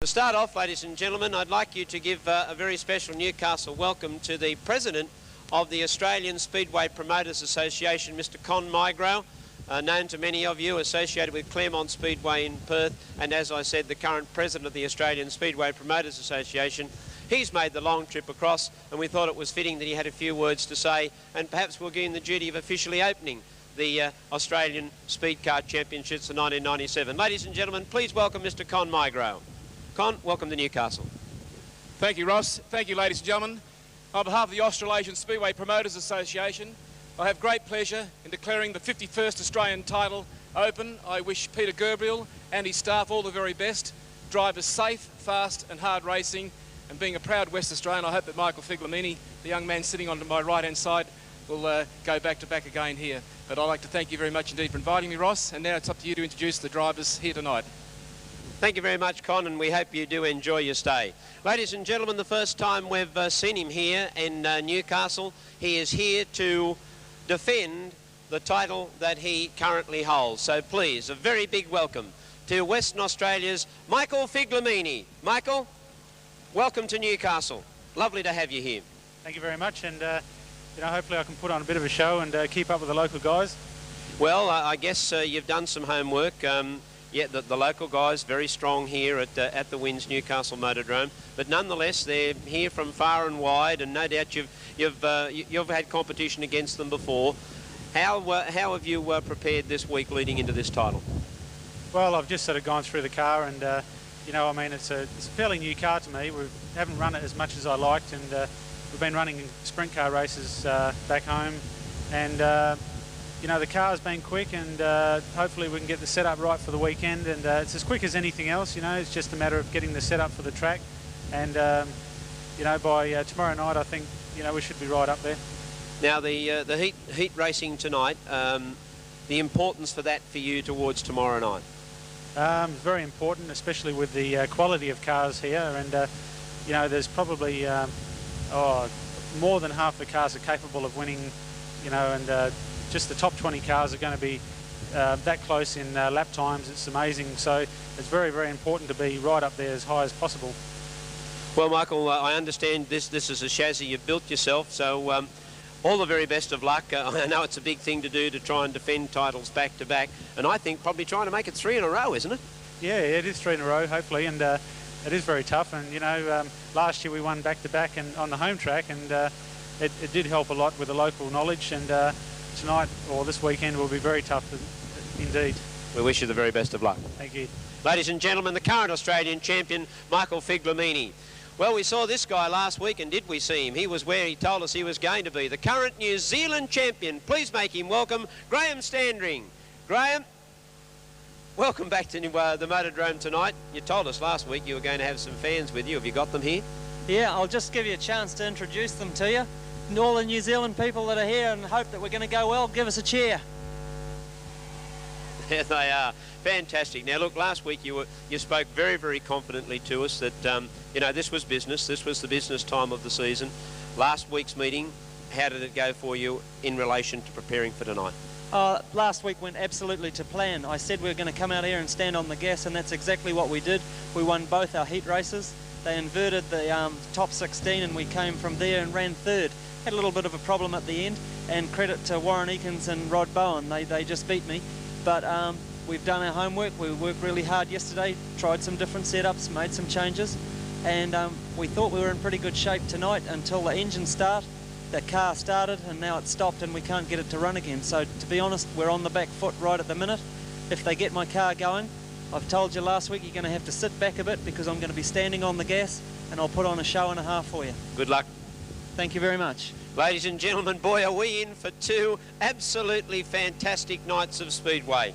To start off, ladies and gentlemen, I'd like you to give a very special Newcastle welcome to the President of the Australian Speedway Promoters Association, Mr. Con Migro, known to many of you, associated with Claremont Speedway in Perth, and as I said, the current President of the Australian Speedway Promoters Association. He's made the long trip across, and we thought it was fitting that he had a few words to say, and perhaps we'll give him the duty of officially opening the Australian Speedcar Championships of 1997. Ladies and gentlemen, please welcome Mr. Con Migro. Con, welcome to Newcastle. Thank you, Ross. Thank you, ladies and gentlemen. On behalf of the Australasian Speedway Promoters Association, I have great pleasure in declaring the 51st Australian title open. I wish Peter Gabriel and his staff all the very best. Drivers safe, fast and hard racing. And being a proud West Australian, I hope that Michael Figlemini, the young man sitting on my right-hand side, will go back to back again here. But I'd like to thank you very much indeed for inviting me, Ross. And now it's up to you to introduce the drivers here tonight. Thank you very much, Con, and we hope you do enjoy your stay. Ladies and gentlemen, the first time we've seen him here in Newcastle, he is here to defend the title that he currently holds. So please, a very big welcome to Western Australia's Michael Figlemini. Michael, welcome to Newcastle. Lovely to have you here. Thank you very much, and you know, hopefully I can put on a bit of a show and keep up with the local guys. Well, I guess you've done some homework. Yeah, the local guys very strong here at the WINS Newcastle Motordrome, but nonetheless they're here from far and wide, and no doubt you've had competition against them before. How have you prepared this week leading into this title? Well, I've just sort of gone through the car, and you know, I mean, it's a fairly new car to me. We haven't run it as much as I liked, and we've been running sprint car races back home, and you know, the car's been quick, and hopefully we can get the setup right for the weekend, and it's as quick as anything else, you know. It's just a matter of getting the setup for the track, and you know, by tomorrow night I think, you know, we should be right up there. Now the heat racing tonight, the importance for that for you towards tomorrow night? Very important, especially with the quality of cars here, and you know, there's probably more than half the cars are capable of winning, you know, and just the top 20 cars are going to be that close in lap times. It's amazing. So it's very, very important to be right up there as high as possible. Well, Michael, I understand this is a chassis you've built yourself, so all the very best of luck. I know it's a big thing to do to try and defend titles back to back, and I think probably trying to make it 3 in a row, isn't it? Yeah, it is 3 in a row, hopefully, and it is very tough. And you know, last year we won back to back and on the home track, and it did help a lot with the local knowledge, and tonight, or this weekend, will be very tough indeed. We wish you the very best of luck. Thank you. Ladies and gentlemen, the current Australian champion, Michael Figlemini. Well, we saw this guy last week, and did we see him? He was where he told us he was going to be. The current New Zealand champion. Please make him welcome, Graeme Standring. Graeme, welcome back to the Motordrome tonight. You told us last week you were going to have some fans with you. Have you got them here? Yeah, I'll just give you a chance to introduce them to you. And all the New Zealand people that are here, and hope that we're going to go well, give us a cheer. There they are. Fantastic. Now look, last week you spoke very, very confidently to us that you know, this was business. This was the business time of the season. Last week's meeting, how did it go for you in relation to preparing for tonight? Last week went absolutely to plan. I said we were going to come out here and stand on the gas, and that's exactly what we did. We won both our heat races. They inverted the top 16, and we came from there and ran third. Had a little bit of a problem at the end, and credit to Warren Eakins and Rod Bowen. They just beat me. But we've done our homework. We worked really hard yesterday, tried some different setups, made some changes, and we thought we were in pretty good shape tonight until the engine started. The car started, and now it's stopped, and we can't get it to run again. So to be honest, we're on the back foot right at the minute. If they get my car going, I've told you last week, you're going to have to sit back a bit, because I'm going to be standing on the gas, and I'll put on a show and a half for you. Good luck. Thank you very much. Ladies and gentlemen, boy, are we in for 2 absolutely fantastic nights of Speedway.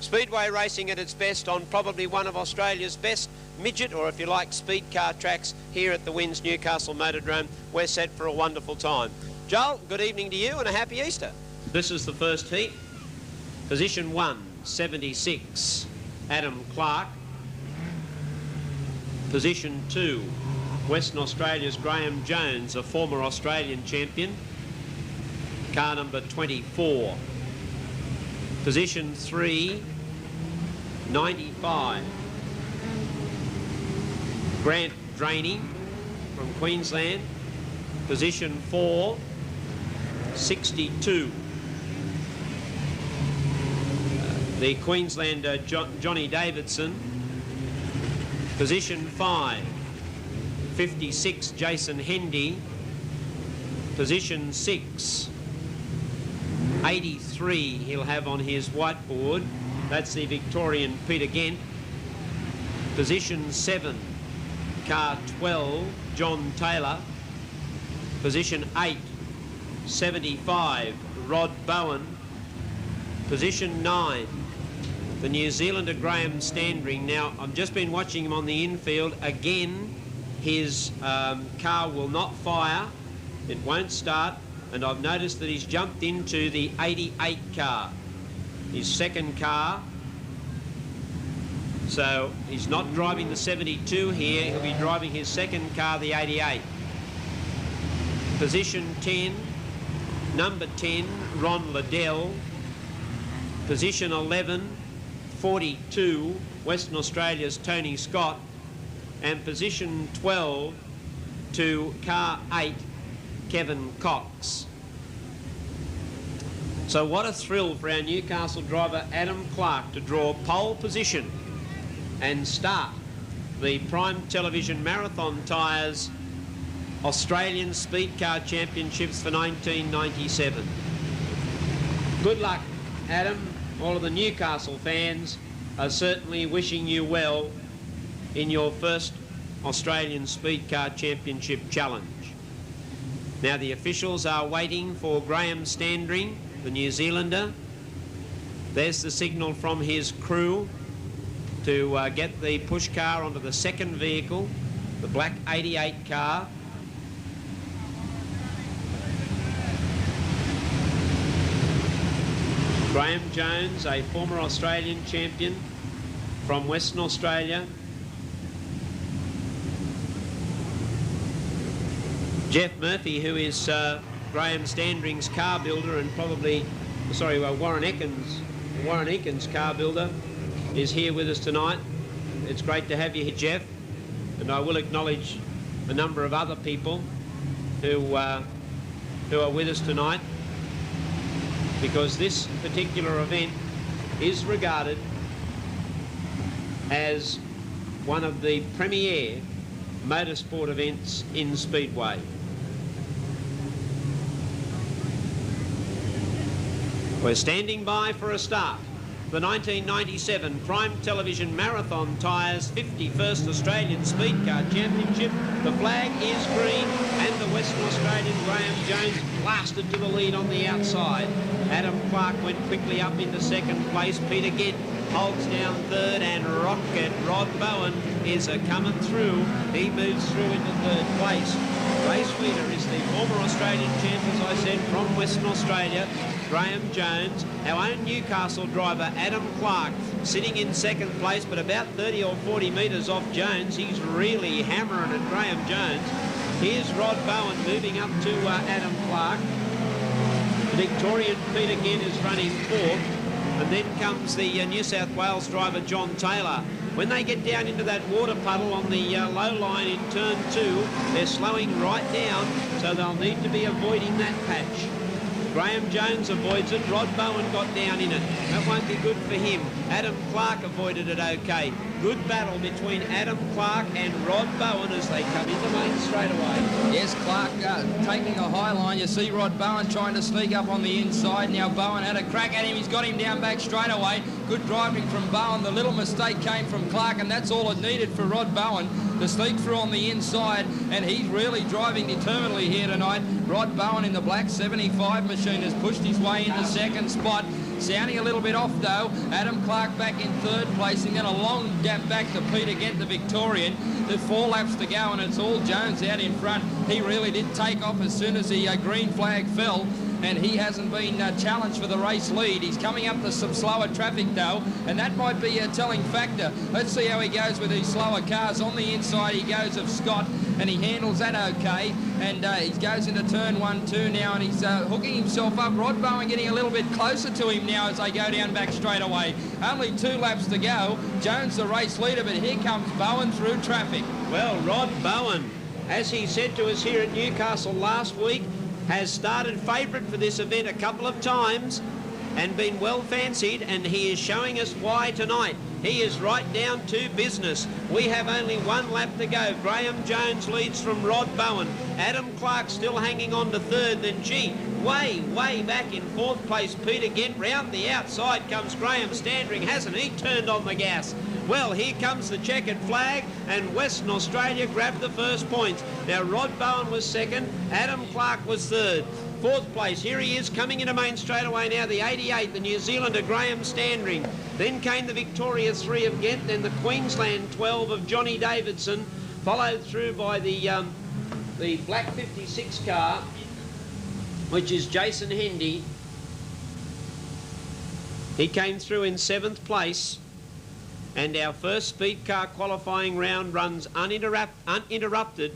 Speedway racing at its best on probably one of Australia's best midget, or if you like, speed car tracks here at the WINS Newcastle Motordrome. We're set for a wonderful time. Joel, good evening to you and a happy Easter. This is the first heat. Position 1, 76, Adam Clark. Position 2, Western Australia's Graeme Jones, a former Australian champion. Car number 24. Position 3, 95. Grant Drainey from Queensland, position 4, 62. The Queenslander Johnny Davidson, position 5, 56 Jason Hendy, position 6, 83 he'll have on his whiteboard. That's the Victorian Peter Gent. Position 7, car 12, John Taylor. Position 8, 75, Rod Bowen. Position 9, the New Zealander Graeme Standring. Now, I've just been watching him on the infield. Again, his car will not fire. It won't start. And I've noticed that he's jumped into the 88 car, his second car. So he's not driving the 72 here. He'll be driving his second car, the 88. Position 10, number 10, Ron Liddell. Position 11, 42, Western Australia's Tony Scott. And position 12 to car 8, Kevin Cox. So what a thrill for our Newcastle driver Adam Clark to draw pole position and start the Prime Television Marathon Tyres Australian Speedcar Championships for 1997. Good luck, Adam. All of the Newcastle fans are certainly wishing you well in your first Australian Speedcar Championship challenge. Now the officials are waiting for Graeme Standring, the New Zealander. There's the signal from his crew to get the push car onto the second vehicle, the black 88 car. Graeme Jones, a former Australian champion from Western Australia. Jeff Murphy, who is Graeme Standring's car builder and probably, sorry, Warren Eakins' car builder, is here with us tonight. It's great to have you here, Jeff. And I will acknowledge a number of other people who are with us tonight, because this particular event is regarded as one of the premier motorsport events in Speedway. We're standing by for a start. The 1997 Prime Television Marathon Tyres 51st Australian Speedcar Championship. The flag is green and the Western Australian Graeme Jones blasted to the lead on the outside. Adam Clark went quickly up into second place. Peter Gent holds down third, and Rocket Rod Bowen is coming through. He moves through into third place. Race leader is the former Australian champ, as I said, from Western Australia, Graeme Jones. Our own Newcastle driver, Adam Clark, sitting in second place, but about 30 or 40 metres off Jones. He's really hammering at Graeme Jones. Here's Rod Bowen moving up to Adam Clark. The Victorian Peter Gent is running fourth. And then comes the New South Wales driver, John Taylor. When they get down into that water puddle on the low line in turn 2, they're slowing right down, so they'll need to be avoiding that patch. Graeme Jones avoids it. Rod Bowen got down in it. That won't be good for him. Adam Clark avoided it okay. Good battle between Adam Clark and Rod Bowen as they come into main straightaway. Yes, Clark taking a high line. You see Rod Bowen trying to sneak up on the inside. Now Bowen had a crack at him. He's got him down back straight away. Good driving from Bowen. The little mistake came from Clark, and that's all it needed for Rod Bowen to sneak through on the inside, and he's really driving determinedly here tonight. Rod Bowen in the black 75 machine has pushed his way into second spot. Sounding a little bit off though. Adam Clark back in third place, and then a long gap back to Peter Gent, the Victorian. There's 4 laps to go, and it's all Jones out in front. He really did take off as soon as the green flag fell. and he hasn't been challenged for the race lead. He's coming up to some slower traffic though, and that might be a telling factor. Let's see how he goes with these slower cars. On the inside he goes of Scott, and he handles that okay, and he goes into turn 1-2 now, and he's hooking himself up. Rod Bowen getting a little bit closer to him now as they go down back straight away. Only 2 laps to go. Jones the race leader, but here comes Bowen through traffic. Well, Rod Bowen, as he said to us here at Newcastle last week, has started favourite for this event a couple of times and been well fancied, and he is showing us why tonight. He is right down to business. We have only 1 lap to go. Graeme Jones leads from Rod Bowen. Adam Clark still hanging on to 3rd. Then, gee, way back in 4th place, Peter Gent. Round the outside comes Graham Standring. Hasn't he turned on the gas? Well, here comes the checkered flag, and Western Australia grabbed the first points. Now, Rod Bowen was 2nd. Adam Clark was 3rd. 4th place, here he is coming into main straightaway now, the 88, the New Zealander Graham Standring. Then came the Victoria 3 of Gent, then the Queensland 12 of Johnny Davidson, followed through by the black 56 car, which is Jason Hendy. He came through in 7th place, and our first speed car qualifying round runs uninterrupted,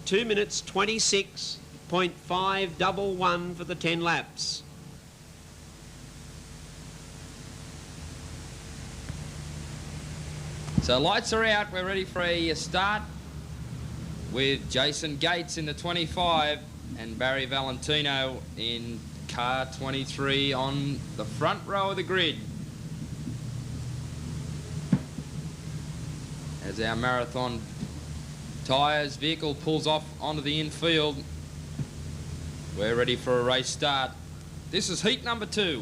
2 minutes 26.511 for the 10 laps. So lights are out. We're ready for a start with Jason Gates in the 25 and Barry Valentino in car 23 on the front row of the grid. As our marathon tyres vehicle pulls off onto the infield, we're ready for a race start. This is heat number 2.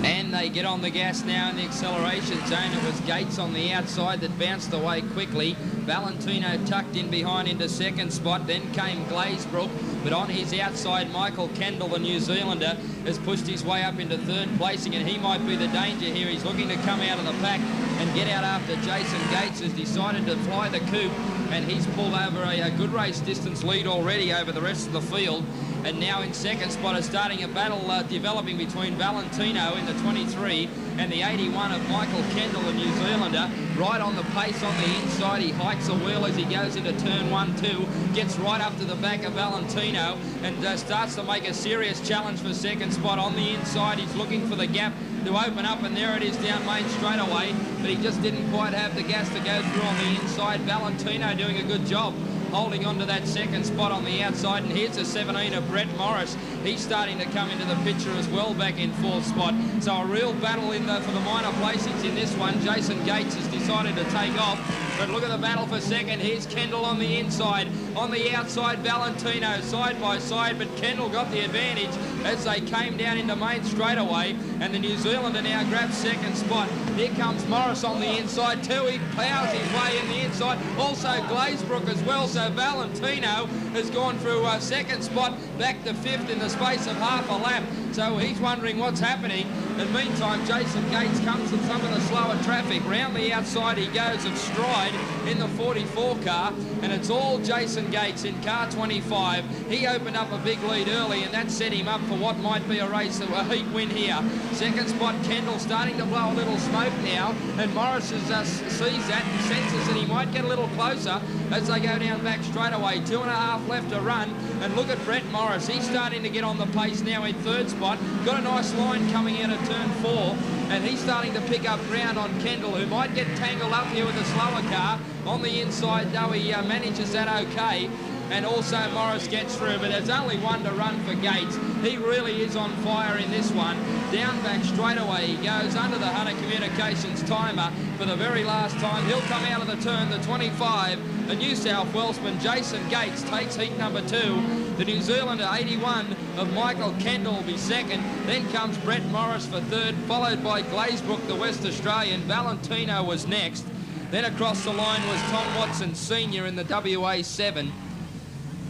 And they get on the gas now in the acceleration zone. It was Gates on the outside that bounced away quickly. Valentino tucked in behind into 2nd spot. Then came Glazebrook, but on his outside, Michael Kendall, the New Zealander, has pushed his way up into 3rd placing, and he might be the danger here. He's looking to come out of the pack and get out after Jason Gates has decided to fly the coupe, and he's pulled over a good race distance lead already over the rest of the field. And now in 2nd spot is starting a battle developing between Valentino in the 23 and the 81 of Michael Kendall, the New Zealander. Right on the pace on the inside. He hikes a wheel as he goes into turn 1-2, gets right up to the back of Valentino and starts to make a serious challenge for 2nd spot. On the inside, he's looking for the gap to open up, and there it is down main straightaway, but he just didn't quite have the gas to go through on the inside. Valentino doing a good job holding on to that 2nd spot on the outside, and here's the 17 of Brett Morris. He's starting to come into the picture as well, back in 4th spot. So a real battle for the minor placings in this one. Jason Gates has decided to take off, but look at the battle for 2nd. Here's Kendall on the inside. On the outside, Valentino side by side, but Kendall got the advantage as they came down into main straightaway, and the New Zealander now grabs 2nd spot. Here comes Morris on the inside too. He plows his way in the inside. Also Glazebrook as well. So Valentino has gone through 2nd spot back to 5th in the space of half a lap. So he's wondering what's happening. In the meantime, Jason Gates comes with some of the slower traffic. Round the outside he goes of Stride in the 44 car, and it's all Jason Gates in car 25. He opened up a big lead early, and that set him up for what might be a race, a heat win here. 2nd spot, Kendall starting to blow a little smoke now, and Morris sees that and senses that he might get a little closer as they go down back straight away. 2.5 left to run, and look at Brett Morris. He's starting to get on the pace now in 3rd spot. Got a nice line coming out of turn 4, and he's starting to pick up ground on Kendall, who might get tangled up here with a slower car. On the inside, though, he manages that okay. And also Morris gets through, but there's only 1 to run for Gates. He really is on fire in this one. Down back straight away he goes under the Hunter Communications timer for the very last time. He'll come out of the turn, the 25. The New South Welshman Jason Gates takes heat number 2. The New Zealander 81 of Michael Kendall will be 2nd. Then comes Brett Morris for 3rd, followed by Glazebrook, the West Australian. Valentino was next. Then across the line was Tom Watson Sr. in the WA 7.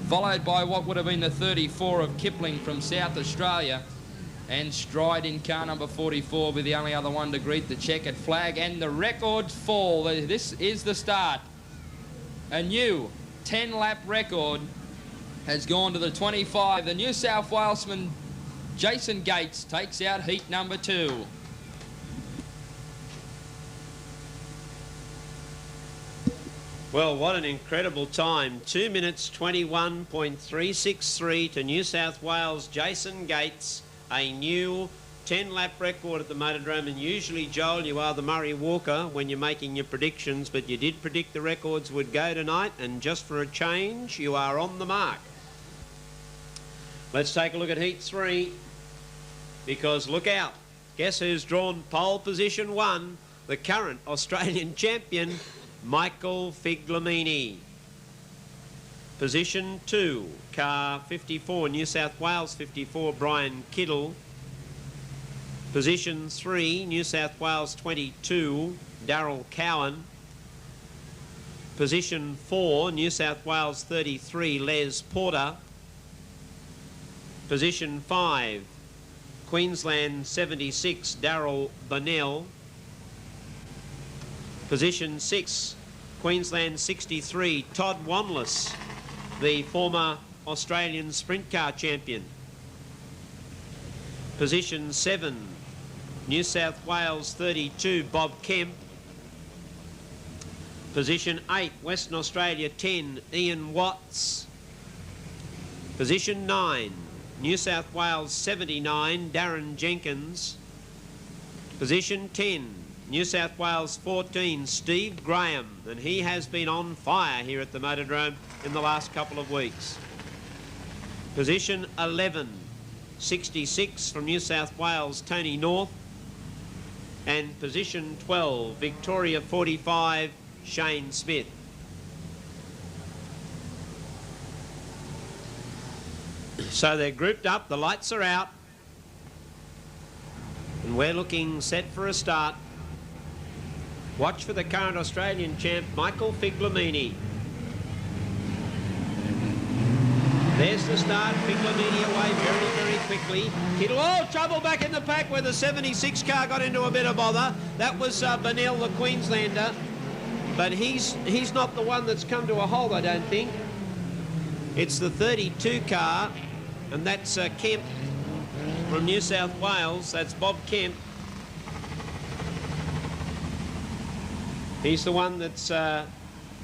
Followed by what would have been the 34 of Kipling from South Australia. And Stride in car number 44 will be the only other one to greet the checkered flag. And the records fall. This is the start. A new 10-lap record has gone to the 25. The New South Walesman Jason Gates takes out heat number 2. Well, what an incredible time. 2 minutes 21.363 to New South Wales Jason Gates, a new 10-lap record at the Motordrome. And usually, Joel, you are the Murray Walker when you're making your predictions, but you did predict the records would go tonight, and just for a change, you are on the mark. Let's take a look at Heat 3, because look out. Guess who's drawn pole position 1? The current Australian champion, Michael Figlemini. Position 2, car 54, New South Wales 54, Brian Kiddle. Position 3, New South Wales 22, Darryl Cowan. Position 4, New South Wales 33, Les Porter. Position 5, Queensland 76, Darryl Bonnell. Position 6, Queensland 63, Todd Wanless, the former Australian sprint car champion. Position 7, New South Wales 32, Bob Kemp. Position 8, Western Australia 10, Ian Watts. Position 9, New South Wales 79, Darren Jenkins. Position 10, New South Wales 14, Steve Graham, and he has been on fire here at the Motordrome in the last couple of weeks. Position 11, 66 from New South Wales, Tony North. And position 12, Victoria 45, Shane Smith. So they're grouped up, the lights are out, and we're looking set for a start. Watch for the current Australian champ, Michael Figlemini. There's the start, Figlemini away very, very quickly. Kiddle, oh, trouble back in the pack where the 76 car got into a bit of bother. That was Bonnell, the Queenslander. But he's not the one that's come to a halt, I don't think. It's the 32 car, and that's Kemp from New South Wales. That's Bob Kemp. He's the one that's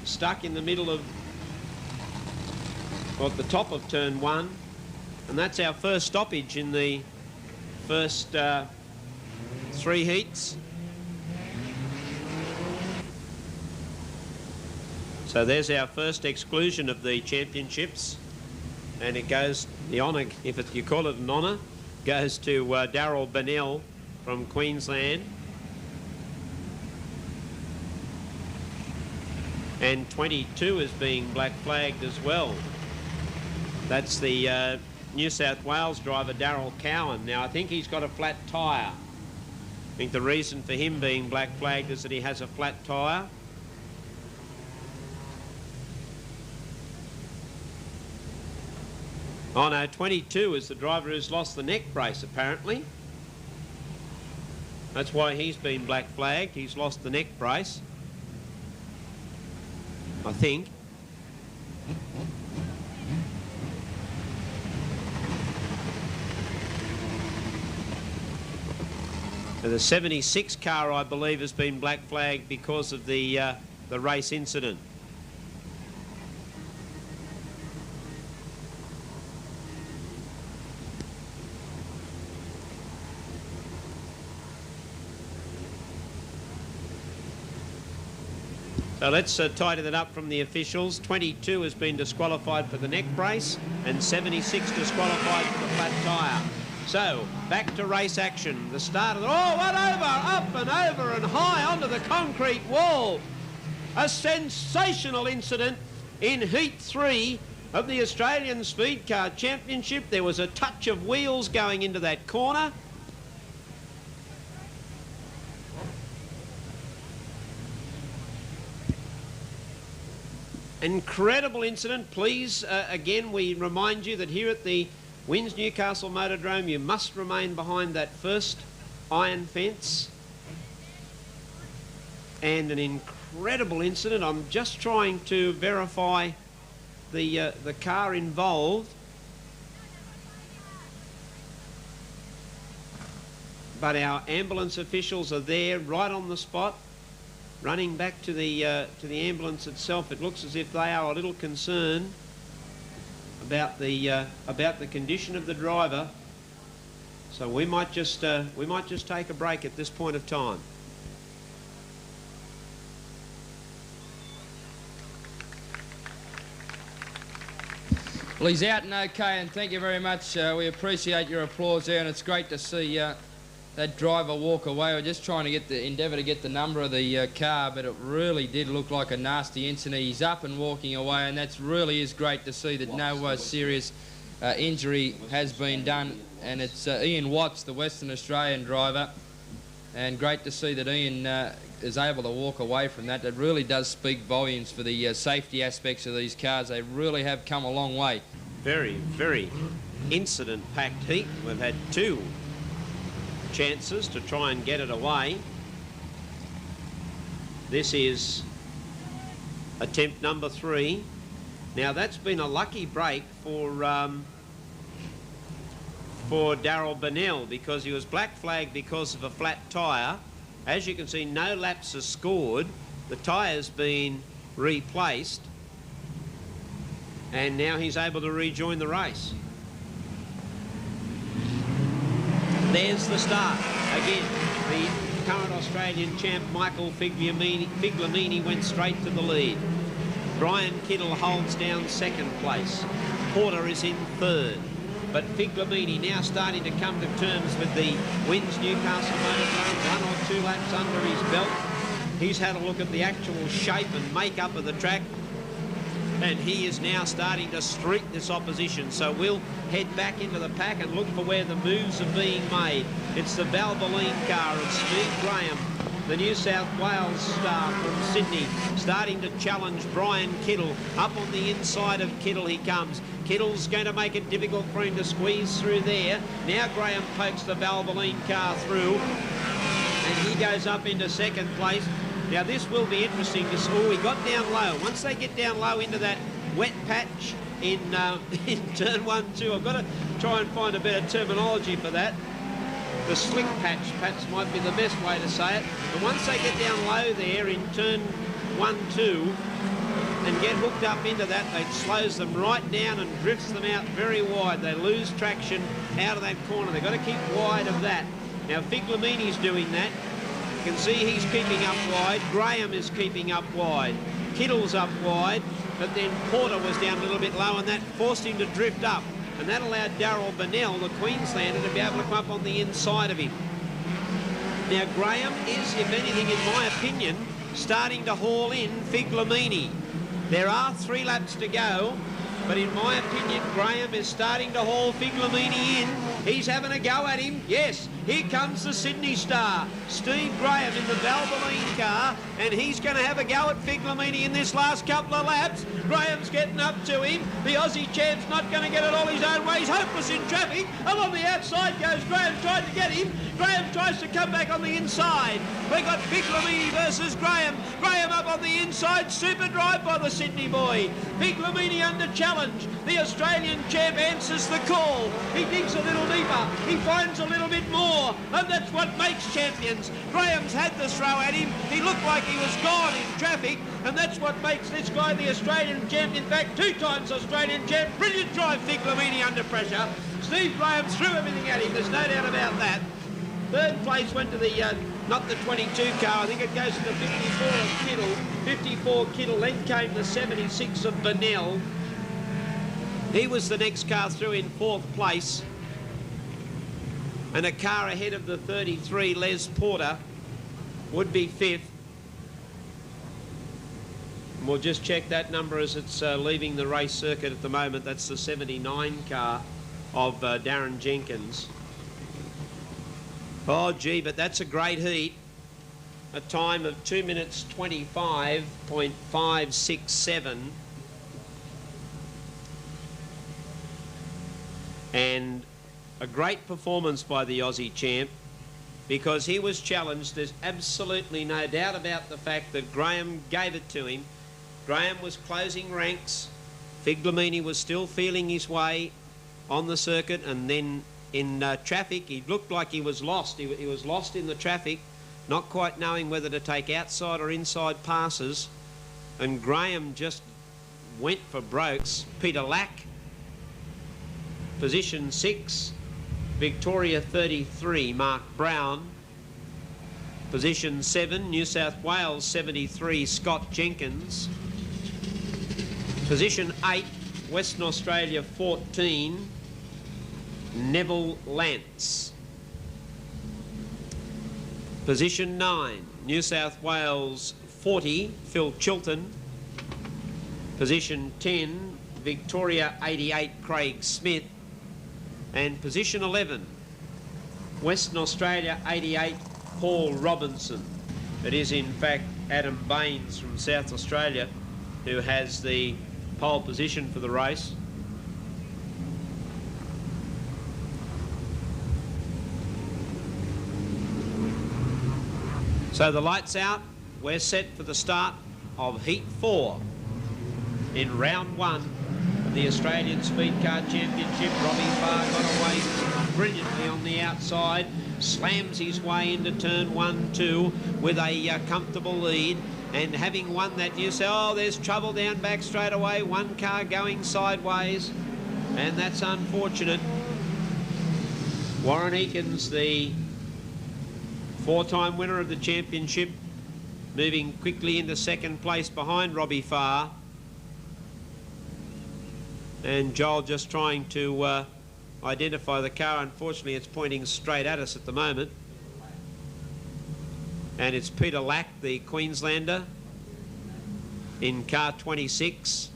stuck in the middle of, well, at the top of turn 1. And that's our first stoppage in the first 3 heats. So there's our first exclusion of the championships. And it goes, the honour, if you call it an honour, goes to Darryl Bonnell from Queensland. And 22 is being black flagged as well. That's the New South Wales driver, Darryl Cowan. Now, I think he's got a flat tyre. I think the reason for him being black flagged is that he has a flat tyre. Oh no, 22 is the driver who's lost the neck brace, apparently. That's why he's been black flagged. He's lost the neck brace, I think. The 76 car, I believe, has been black flagged because of the race incident. So let's tighten it up from the officials. 22 has been disqualified for the neck brace and 76 disqualified for the flat tyre. So back to race action. The start of the... Oh, what over, up and over and high onto the concrete wall. A sensational incident in Heat 3 of the Australian Speedcar Championship. There was a touch of wheels going into that corner. Incredible incident. Please, again, we remind you that here at the Winds Newcastle Motordrome, you must remain behind that first iron fence. And an incredible incident. I'm just trying to verify the car involved. But our ambulance officials are there right on the spot, running back to the ambulance itself. It looks as if they are a little concerned about the condition of the driver. So we might just take a break at this point of time. Well, he's out and okay, and thank you very much. We appreciate your applause there, and it's great to see that driver walk away. We're just trying to endeavour to get the number of the car, but it really did look like a nasty incident. He's up and walking away, and that really is great to see that no serious injury has been done. And it's Ian Watts, the Western Australian driver, and great to see that Ian is able to walk away from that. It really does speak volumes for the safety aspects of these cars. They really have come a long way. Very, very incident-packed heat. We've had 2 chances to try and get it away. This is attempt number 3. Now that's been a lucky break for Darryl Bennell, because he was black flagged because of a flat tyre. As you can see, no laps are scored. The tyre's been replaced, and now he's able to rejoin the race. There's the start. Again, the current Australian champ, Michael Figlemini, went straight to the lead. Brian Kittle holds down 2nd place. Porter is in 3rd. But Figlemini now starting to come to terms with the wins Newcastle Motor 1 or 2 laps under his belt. He's had a look at the actual shape and makeup of the track, and he is now starting to streak this opposition. So we'll head back into the pack and look for where the moves are being made. It's the Valvoline car of Steve Graham, the New South Wales star from Sydney, starting to challenge Brian Kittle. Up on the inside of Kittle he comes. Kittle's going to make it difficult for him to squeeze through there. Now Graham pokes the Valvoline car through, and he goes up into 2nd place. Now this will be interesting to see. Oh, he got down low. Once they get down low into that wet patch in turn 1, 2, I've got to try and find a better terminology for that. The slick patch, perhaps, might be the best way to say it. But once they get down low there in turn 1, 2, and get hooked up into that, it slows them right down and drifts them out very wide. They lose traction out of that corner. They've got to keep wide of that. Now Figlemini's doing that. You can see he's keeping up wide. Graham is keeping up wide. Kittle's up wide, but then Porter was down a little bit low, and that forced him to drift up. And that allowed Darryl Bennell, the Queenslander, to be able to come up on the inside of him. Now Graham is, if anything, in my opinion, starting to haul in Figlemini. There are 3 laps to go, but in my opinion, Graham is starting to haul Figlemini in. He's having a go at him. Yes, here comes the Sydney star, Steve Graham, in the Valvoline car, and he's going to have a go at Figlemini in this last couple of laps. Graham's getting up to him. The Aussie champ's not going to get it all his own way. He's hopeless in traffic. Along the outside goes Graham, trying to get him. Graham tries to come back on the inside. We've got Figlemini versus Graham. Graham up on the inside. Super drive by the Sydney boy. Figlemini under challenge. The Australian champ answers the call. He digs a little deeper. He finds a little bit more. And that's what makes champions. Graham's had the throw at him. He looked like he was gone in traffic. And that's what makes this guy the Australian champ. In fact, 2 times Australian champ. Brilliant drive, Figlemini under pressure. Steve Graham threw everything at him. There's no doubt about that. 3rd place went to the, not the 22 car, I think it goes to the 54 of Kittle. 54 Kittle, then came the 76 of Bennell. He was the next car through in 4th place. And a car ahead of the 33, Les Porter, would be 5th. And we'll just check that number as it's leaving the race circuit at the moment. That's the 79 car of Darren Jenkins. Oh, gee, but that's a great heat. A time of 2 minutes 25.567. And a great performance by the Aussie champ, because he was challenged. There's absolutely no doubt about the fact that Graham gave it to him. Graham was closing ranks. Figlemini was still feeling his way on the circuit, and then in traffic he looked like he was lost. He was lost in the traffic, not quite knowing whether to take outside or inside passes, and Graeme just went for Brokes. Peter Lack, position 6. Victoria 33, Mark Brown. Position 7, New South Wales 73, Scott Jenkins. Position 8, Western Australia 14, Neville Lance. Position 9, New South Wales 40, Phil Chilton. Position 10, Victoria 88, Craig Smith. And position 11, Western Australia 88, Paul Robinson. It is in fact Adam Baines from South Australia who has the pole position for the race. So the lights out, we're set for the start of Heat 4 in round 1 of the Australian Speedcar Championship. Robbie Farr got away brilliantly on the outside, slams his way into turn 1-2 with a comfortable lead, and having won that New South, oh, there's trouble down back straight away, one car going sideways, and that's unfortunate. Warren Eakins, the 4-time winner of the championship, moving quickly into second place behind Robbie Farr. And Joel just trying to identify the car. Unfortunately, it's pointing straight at us at the moment. And it's Peter Lack, the Queenslander, in car 26.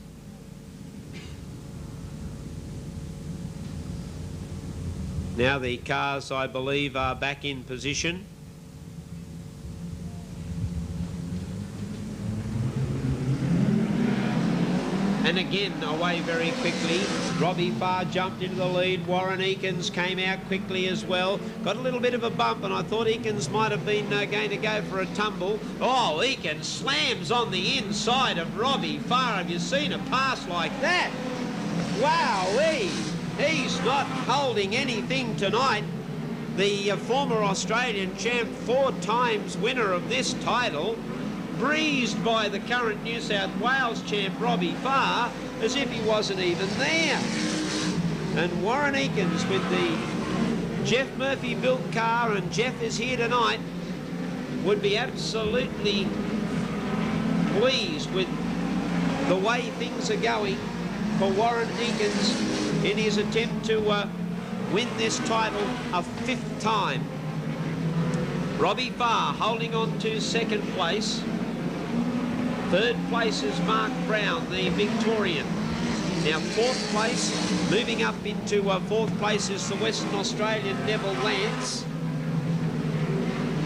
Now the cars, I believe, are back in position. And again, away very quickly. Robbie Farr jumped into the lead. Warren Eakins came out quickly as well. Got a little bit of a bump, and I thought Eakins might have been going to go for a tumble. Oh, Eakins slams on the inside of Robbie Farr. Have you seen a pass like that? Wowee! He's not holding anything tonight. The former Australian champ, 4 times winner of this title, breezed by the current New South Wales champ Robbie Farr as if he wasn't even there. And Warren Eakins with the Jeff Murphy built car, and Jeff is here tonight, would be absolutely pleased with the way things are going for Warren Eakins in his attempt to win this title a 5th time. Robbie Farr holding on to second place. Third place is Mark Brown, the Victorian. Now 4th place, moving up into 4th place is the Western Australian Neville Lance.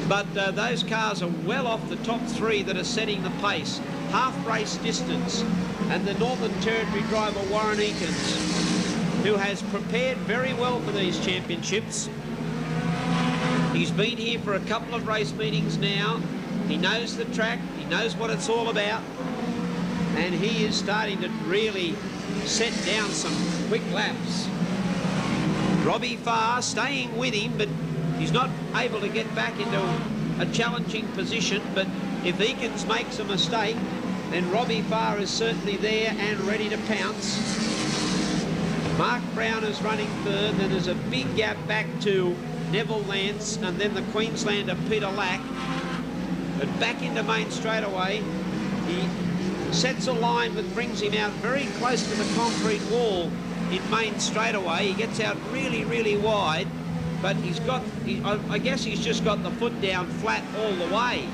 But those cars are well off the top 3 that are setting the pace. Half race distance. And the Northern Territory driver Warren Eakins, who has prepared very well for these championships. He's been here for a couple of race meetings now. He knows the track, he knows what it's all about, and he is starting to really set down some quick laps. Robbie Farr staying with him, but he's not able to get back into a challenging position. But if Eakins makes a mistake, then Robbie Farr is certainly there and ready to pounce. Mark Brown is running 3rd, and there's a big gap back to Neville Lance, and then the Queenslander Peter Lack. But back into main straightaway, he sets a line that brings him out very close to the concrete wall in main straightaway. He gets out really, really wide, but he's got, I guess he's just got the foot down flat all the way.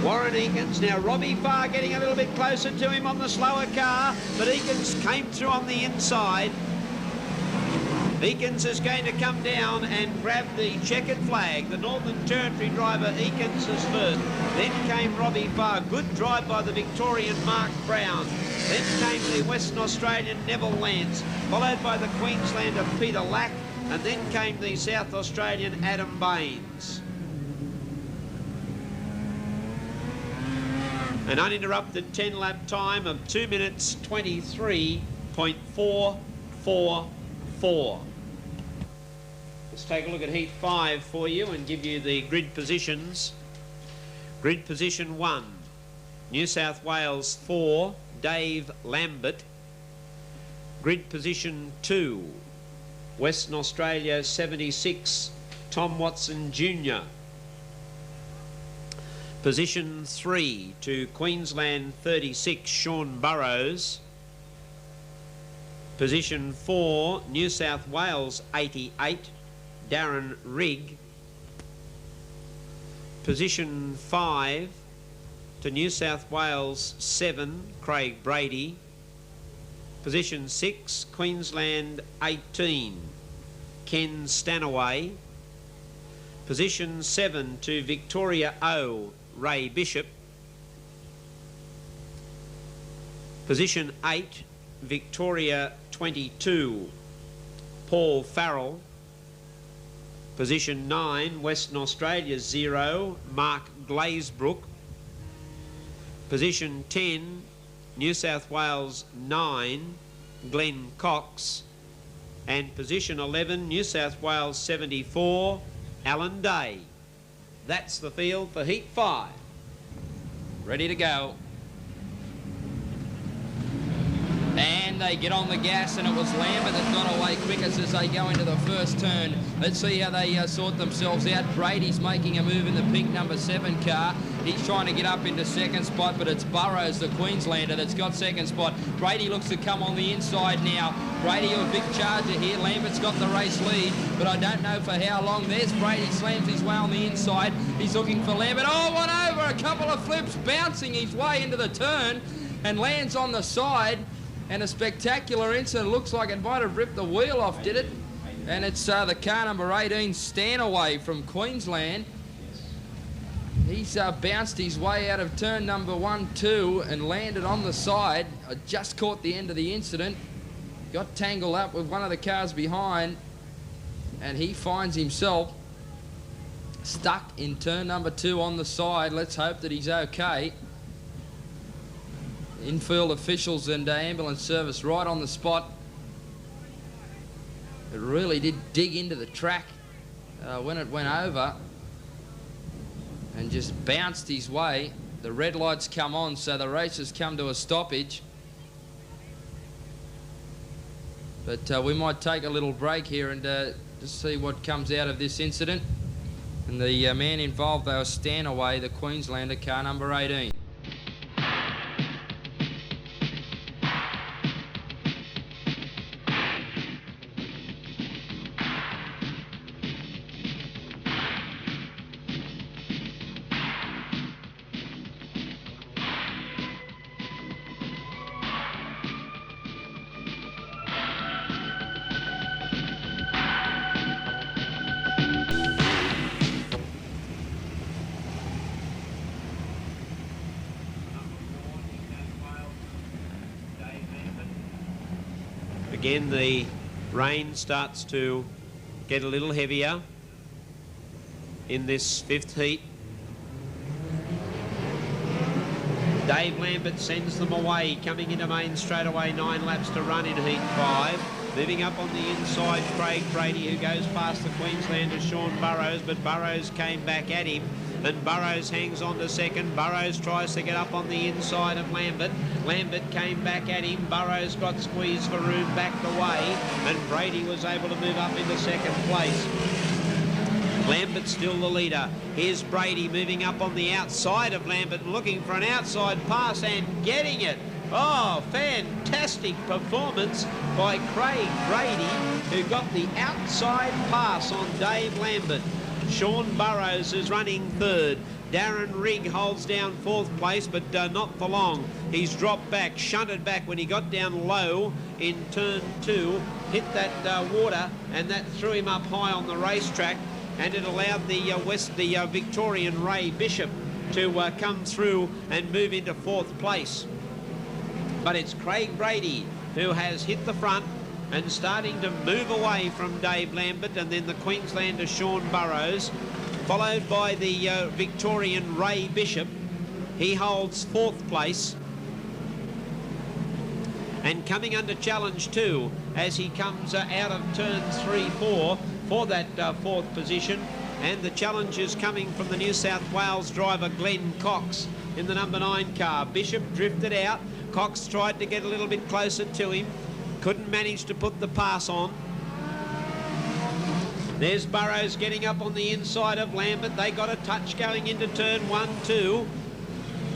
Warren Eakins, now Robbie Farr getting a little bit closer to him on the slower car, but Eakins came through on the inside. Eakins is going to come down and grab the checkered flag. The Northern Territory driver, Eakins, is first. Then came Robbie Farr. Good drive by the Victorian Mark Brown. Then came the Western Australian Neville Lance, followed by the Queenslander Peter Lack, and then came the South Australian Adam Baines. An uninterrupted 10-lap time of 2 minutes 23.444. Let's take a look at Heat 5 for you and give you the grid positions. Grid position 1, New South Wales 4, Dave Lambert. Grid position 2, Western Australia 76, Tom Watson Jr. Position 3 to Queensland 36, Sean Burrows. Position 4, New South Wales 88, Darren Rigg. Position 5 to New South Wales 7, Craig Brady. Position 6, Queensland 18, Ken Stanaway. Position 7 to Victoria O, Ray Bishop. Position 8, Victoria 22, Paul Farrell. Position 9, Western Australia 0, Mark Glazebrook. Position 10, New South Wales 9, Glenn Cox. And position 11, New South Wales 74, Alan Day. That's the field for Heat 5. Ready to go. And they get on the gas, and it was Lambert that got away quickest as they go into the first turn. Let's see how they sort themselves out. Brady's making a move in the pink number 7 car. He's trying to get up into second spot, but it's Burrows, the Queenslander, that's got second spot. Brady looks to come on the inside now. Brady, a big charger here. Lambert's got the race lead, but I don't know for how long. There's Brady, slams his way on the inside. He's looking for Lambert. Oh, one over, a couple of flips, bouncing his way into the turn and lands on the side. And a spectacular incident. Looks like it might have ripped the wheel off, did it? And it's the car number 18, Stanaway from Queensland. He's bounced his way out of turn number 1, 2 and landed on the side. Just caught the end of the incident. Got tangled up with one of the cars behind. And he finds himself stuck in turn number 2 on the side. Let's hope that he's okay. Infield officials and ambulance service right on the spot. It really did dig into the track when it went over and just bounced his way. The red lights come on, so the race has come to a stoppage. But we might take a little break here and just see what comes out of this incident. And the man involved, they were Stanaway, the Queenslander, car number 18. Again, the rain starts to get a little heavier in this 5th heat. Dave Lambert sends them away, coming into main straight away, 9 laps to run in Heat 5. Moving up on the inside, Craig Brady, who goes past the Queenslander, Sean Burrows, but Burrows came back at him. And Burrows hangs on to second. Burrows tries to get up on the inside of Lambert. Lambert came back at him. Burrows got squeezed for room, backed away, and Brady was able to move up into second place. Lambert still the leader. Here's Brady moving up on the outside of Lambert, looking for an outside pass and getting it. Oh, fantastic performance by Craig Brady, who got the outside pass on Dave Lambert. Sean Burrows is running 3rd. Darren Rigg holds down 4th place, but not for long. He's dropped back, shunted back when he got down low in turn 2, hit that water, and that threw him up high on the racetrack, and it allowed the Victorian Ray Bishop to come through and move into 4th place. But it's Craig Brady who has hit the front and starting to move away from Dave Lambert, and then the Queenslander Sean Burrows, followed by the Victorian Ray Bishop, He holds 4th place. And coming under challenge 2 as he comes out of turns 3-4 for that 4th position. And the challenge is coming from the New South Wales driver Glenn Cox in the number 9 car. Bishop drifted out. Cox tried to get a little bit closer to him. Couldn't manage to put the pass on. There's Burrows getting up on the inside of Lambert. They got a touch going into turn 1-2.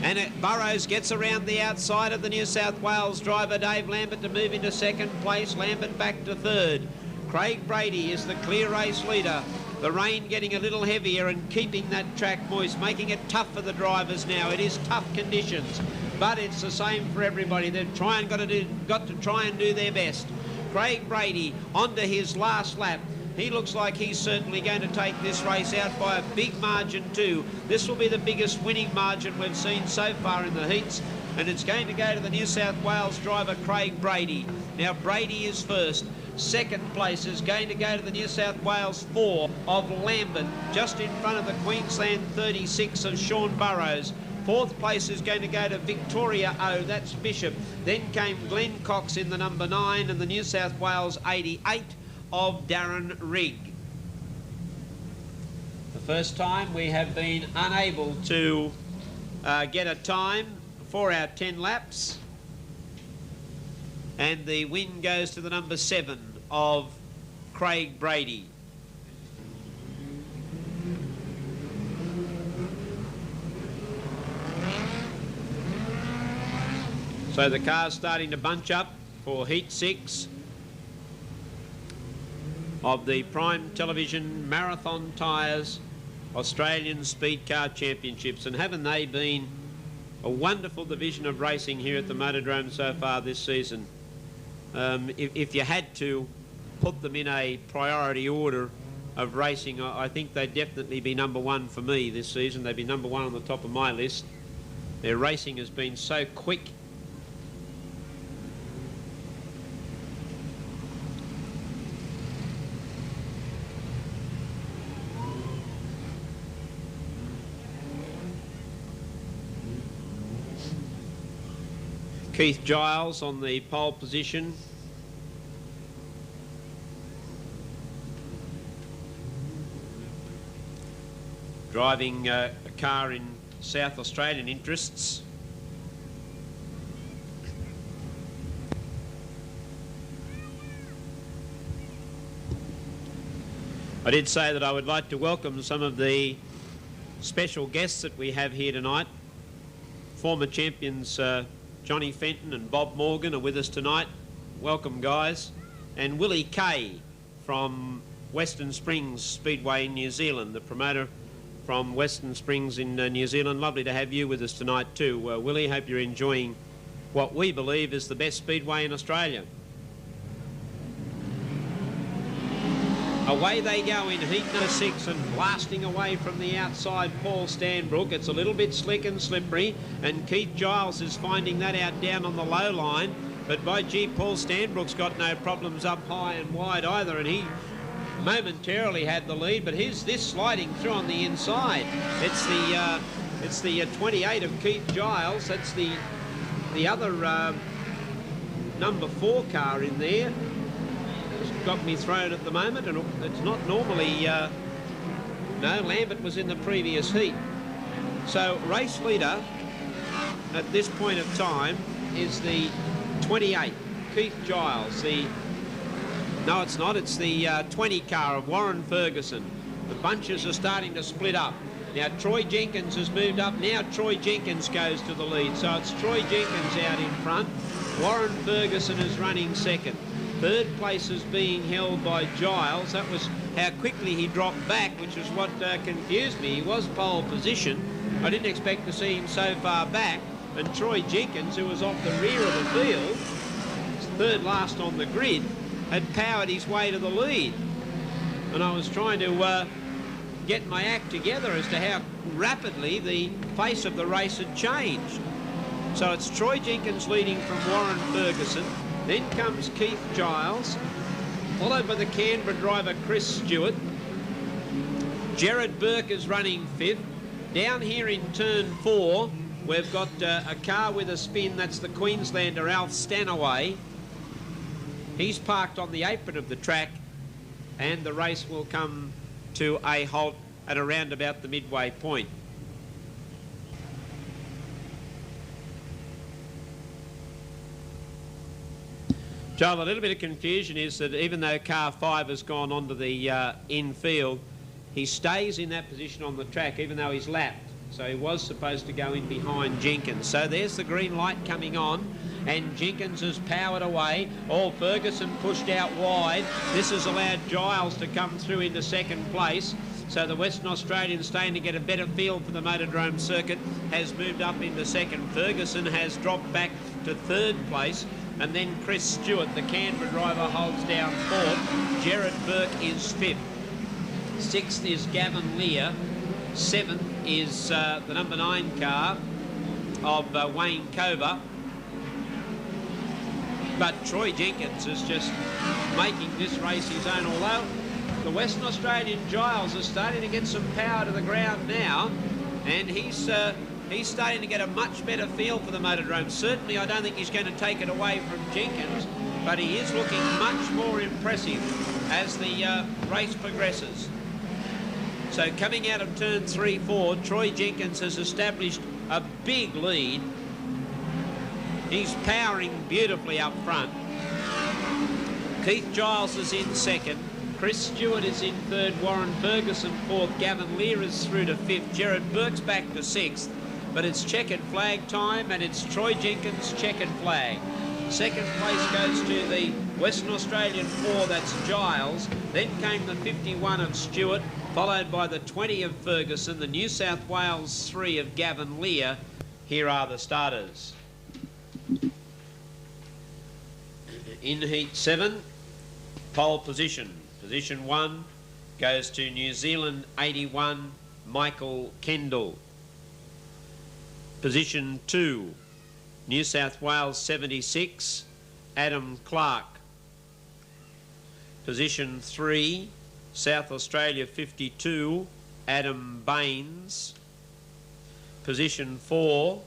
And Burrows gets around the outside of the New South Wales driver Dave Lambert to move into 2nd place. Lambert back to 3rd. Craig Brady is the clear race leader. The rain getting a little heavier and keeping that track moist, making it tough for the drivers now. It is tough conditions, but it's the same for everybody. They've got to try and do their best. Craig Brady onto his last lap. He looks like he's certainly going to take this race out by a big margin too. This will be the biggest winning margin we've seen so far in the heats, and it's going to go to the New South Wales driver Craig Brady. Now Brady is first. 2nd place is going to go to the New South Wales 4 of Lambert, just in front of the Queensland 36 of Sean Burrows. 4th place is going to go to Victoria O, that's Bishop. Then came Glenn Cox in the number 9 and the New South Wales 88 of Darren Rigg. The first time we have been unable to get a time for our 10 laps. And the win goes to the number 7 of Craig Brady. So the car's starting to bunch up for Heat 6 of the Prime Television Marathon Tyres Australian Speedcar Championships. And haven't they been a wonderful division of racing here at the Motordrome so far this season? If you had to put them in a priority order of racing, I think they'd definitely be number 1 for me this season. They'd be number 1 on the top of my list. Their racing has been so quick. Keith Giles on the pole position. Driving a car in South Australian interests. I did say that I would like to welcome some of the special guests that we have here tonight. Former champions Johnny Fenton and Bob Morgan are with us tonight. Welcome, guys. And Willie Kay from Western Springs Speedway in New Zealand, the promoter from Western Springs in New Zealand. Lovely to have you with us tonight too. Willie, hope you're enjoying what we believe is the best speedway in Australia. Away they go in heat number 6 and blasting away from the outside Paul Stanbrook. It's a little bit slick and slippery, and Keith Giles is finding that out down on the low line. But by gee, Paul Stanbrook's got no problems up high and wide either, and he momentarily had the lead, but here's this sliding through on the inside. It's the 28 of Keith Giles. That's the other number 4 car in there. Got me thrown at the moment, and it's not normally no, Lambert was in the previous heat. So race leader at this point of time is the 28 Keith Giles. No, it's not, it's the 20 car of Warren Ferguson. The bunches are starting to split up. Now Troy Jenkins has moved up. Now Troy Jenkins goes to the lead, so it's Troy Jenkins out in front. Warren Ferguson is running 2nd. 3rd place is being held by Giles. That was how quickly he dropped back, which is what confused me. He was pole position. I didn't expect to see him so far back. And Troy Jenkins, who was off the rear of the field, 3rd last on the grid, had powered his way to the lead. And I was trying to get my act together as to how rapidly the face of the race had changed. So it's Troy Jenkins leading from Warren Ferguson. Then comes Keith Giles, followed by the Canberra driver Chris Stewart. Gerard Burke is running 5th. Down here in turn 4, We've got a car with a spin. That's the Queenslander Alf Stanaway. He's parked on the apron of the track, and the race will come to a halt at around about the midway point. Joel, a little bit of confusion is that even though car 5 has gone onto the infield, he stays in that position on the track even though he's lapped. So he was supposed to go in behind Jenkins. So there's the green light coming on, and Jenkins has powered away. Ferguson pushed out wide. This has allowed Giles to come through into second place. So the Western Australian, staying to get a better feel for the Motordrome circuit, has moved up into second. Ferguson has dropped back to third place. And then Chris Stewart, the Canberra driver, holds down fourth. Gerard Burke is fifth. Sixth is Gavin Lear. Seventh is the number 9 car of Wayne Cover. But Troy Jenkins is just making this race his own, although the Western Australian Giles is starting to get some power to the ground now, and he's starting to get a much better feel for the Motordrome. Certainly I don't think he's going to take it away from Jenkins, but he is looking much more impressive as the race progresses. So coming out of turn 3-4, Troy Jenkins has established a big lead. He's powering beautifully up front. Keith Giles is in second. Chris Stewart is in third. Warren Ferguson fourth. Gavin Lear is through to fifth. Gerard Burke's back to sixth. But it's checkered flag time, and it's Troy Jenkins' checkered flag. Second place goes to the Western Australian 4, that's Giles. Then came the 51 of Stewart, followed by the 20 of Ferguson, the New South Wales 3 of Gavin Lear. Here are the starters. In Heat 7, pole position. Position 1 goes to New Zealand 81, Michael Kendall. Position 2, New South Wales 76, Adam Clark. Position 3, South Australia 52, Adam Baines. Position 4,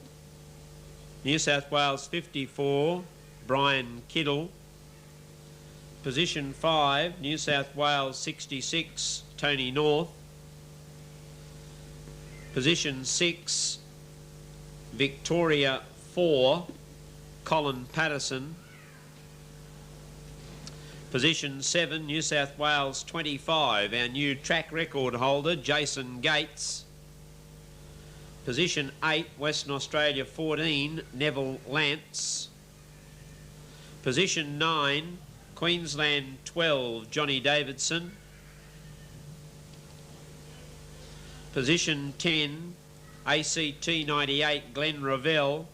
New South Wales 54, Brian Kiddle. Position 5, New South Wales 66, Tony North. Position 6, Victoria 4, Colin Patterson. Position 7, New South Wales 25, our new track record holder, Jason Gates. Position 8, Western Australia 14, Neville Lance. Position 9, Queensland 12, Johnny Davidson. Position 10, ACT 98, Glenn Revell.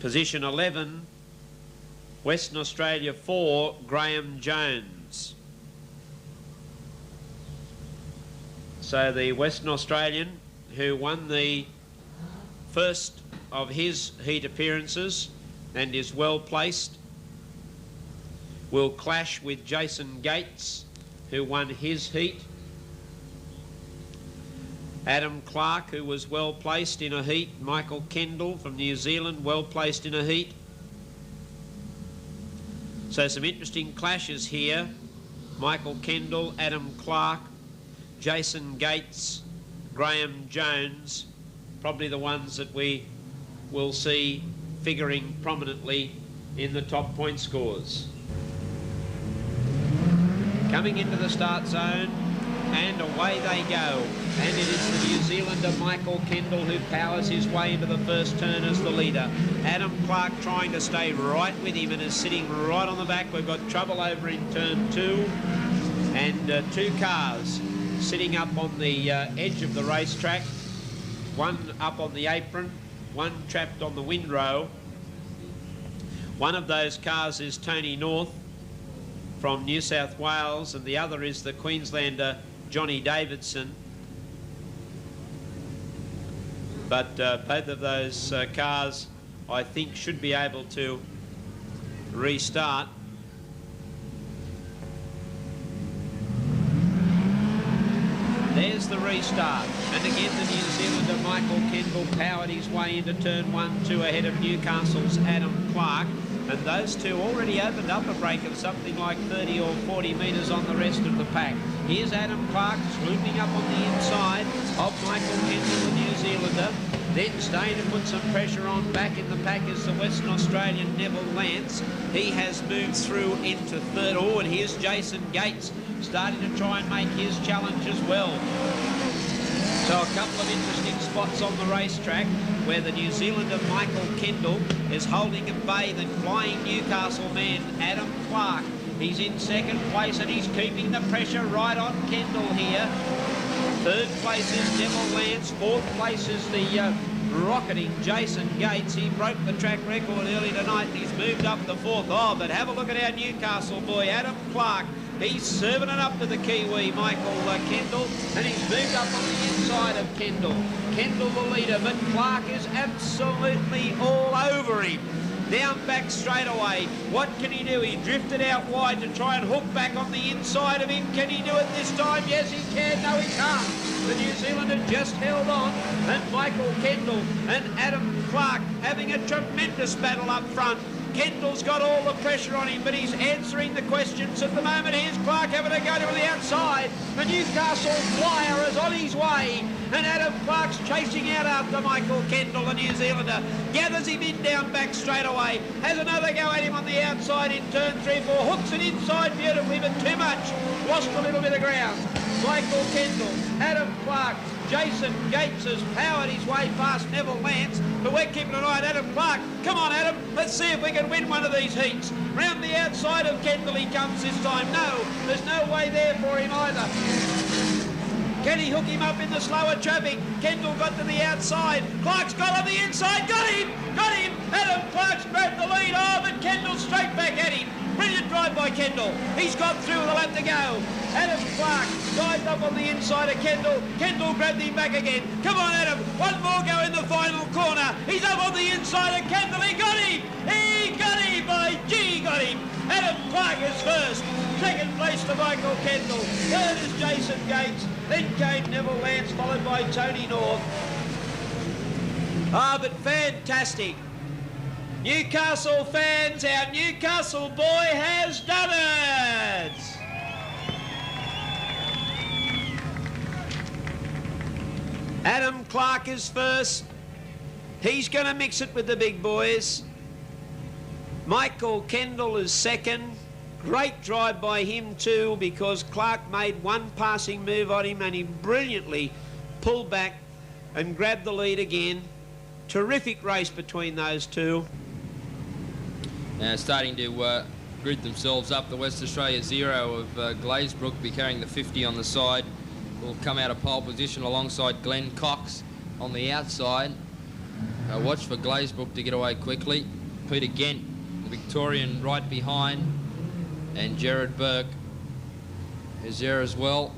Position 11, Western Australia 4, Graeme Jones. So the Western Australian, who won the first of his heat appearances and is well placed, will clash with Jason Gates, who won his heat. Adam Clark, who was well placed in a heat. Michael Kendall from New Zealand, well placed in a heat. So some interesting clashes here. Michael Kendall, Adam Clark, Jason Gates, Graeme Jones, probably the ones that we will see figuring prominently in the top point scores. Coming into the start zone, and away they go. And it is the New Zealander Michael Kendall who powers his way into the first turn as the leader. Adam Clark trying to stay right with him and is sitting right on the back. We've got trouble over in turn 2, and 2 cars sitting up on the edge of the racetrack. One up on the apron, one trapped on the windrow. One of those cars is Tony North from New South Wales, and the other is the Queenslander Johnny Davidson. But both of those cars, I think, should be able to restart. There's comes the restart. And again, the New Zealander Michael Kendall powered his way into turn 1-2 ahead of Newcastle's Adam Clark. And those two already opened up a break of something like 30 or 40 metres on the rest of the pack. Here's Adam Clark swooping up on the inside of Michael Kendall, the New Zealander. Then staying to put some pressure on back in the pack is the Western Australian Neville Lance. He has moved through into third. Oh, and here's Jason Gates starting to try and make his challenge as well. So a couple of interesting spots on the racetrack where the New Zealander Michael Kendall is holding at bay the flying Newcastle man Adam Clark. He's in second place and he's keeping the pressure right on Kendall here. Third place is Neville Lance. Fourth place is the rocketing Jason Gates. He broke the track record early tonight and he's moved up the fourth. Oh, but have a look at our Newcastle boy, Adam Clark. He's serving it up to the Kiwi, Michael Kendall, and he's moved up on the inside of Kendall. Kendall the leader, but Clark is absolutely all over him. Down back straight away. What can he do? He drifted out wide to try and hook back on the inside of him. Can he do it this time? Yes, he can. No, he can't. The New Zealander just held on, and Michael Kendall and Adam Clark having a tremendous battle up front. Kendall's got all the pressure on him, but he's answering the questions at the moment. Here's Clark having to go to the outside. The Newcastle flyer is on his way, and Adam Clark's chasing out after Michael Kendall, the New Zealander. Gathers him in down back straight away. Has another go at him on the outside in turn 3-4. Hooks it inside beautifully, but too much. Lost a little bit of ground. Michael Kendall, Adam Clark, Jason Gates has powered his way past Neville Lance, but we're keeping an eye on Adam Clark. Come on, Adam, let's see if we can win one of these heats. Round the outside of Kendall he comes this time. No, there's no way there for him either. Can he hook him up in the slower traffic? Kendall got to the outside. Clark's got on the inside. Got him! Got him! Adam Clark's grabbed the lead. Oh, but Kendall straight back at him. Brilliant drive by Kendall. He's got through with a lap to go. Adam Clark dived up on the inside of Kendall. Kendall grabbed him back again. Come on, Adam. One more go in the final corner. He's up on the inside of Kendall. He got him! He got him! By G, got him! Adam Clark is first. Second place to Michael Kendall. Third is Jason Gates. Then came Neville Lance, followed by Tony North. Ah, but fantastic. Newcastle fans, our Newcastle boy has done it! Adam Clark is first. He's going to mix it with the big boys. Michael Kendall is second. Great drive by him too, because Clark made one passing move on him and he brilliantly pulled back and grabbed the lead again. Terrific race between those two. Now starting to grid themselves up. The West Australia Zero of Glazebrook be carrying the 50 on the side. Will come out of pole position alongside Glenn Cox on the outside. Watch for Glazebrook to get away quickly. Peter Gent, the Victorian, right behind. And Jared Burke is there as well.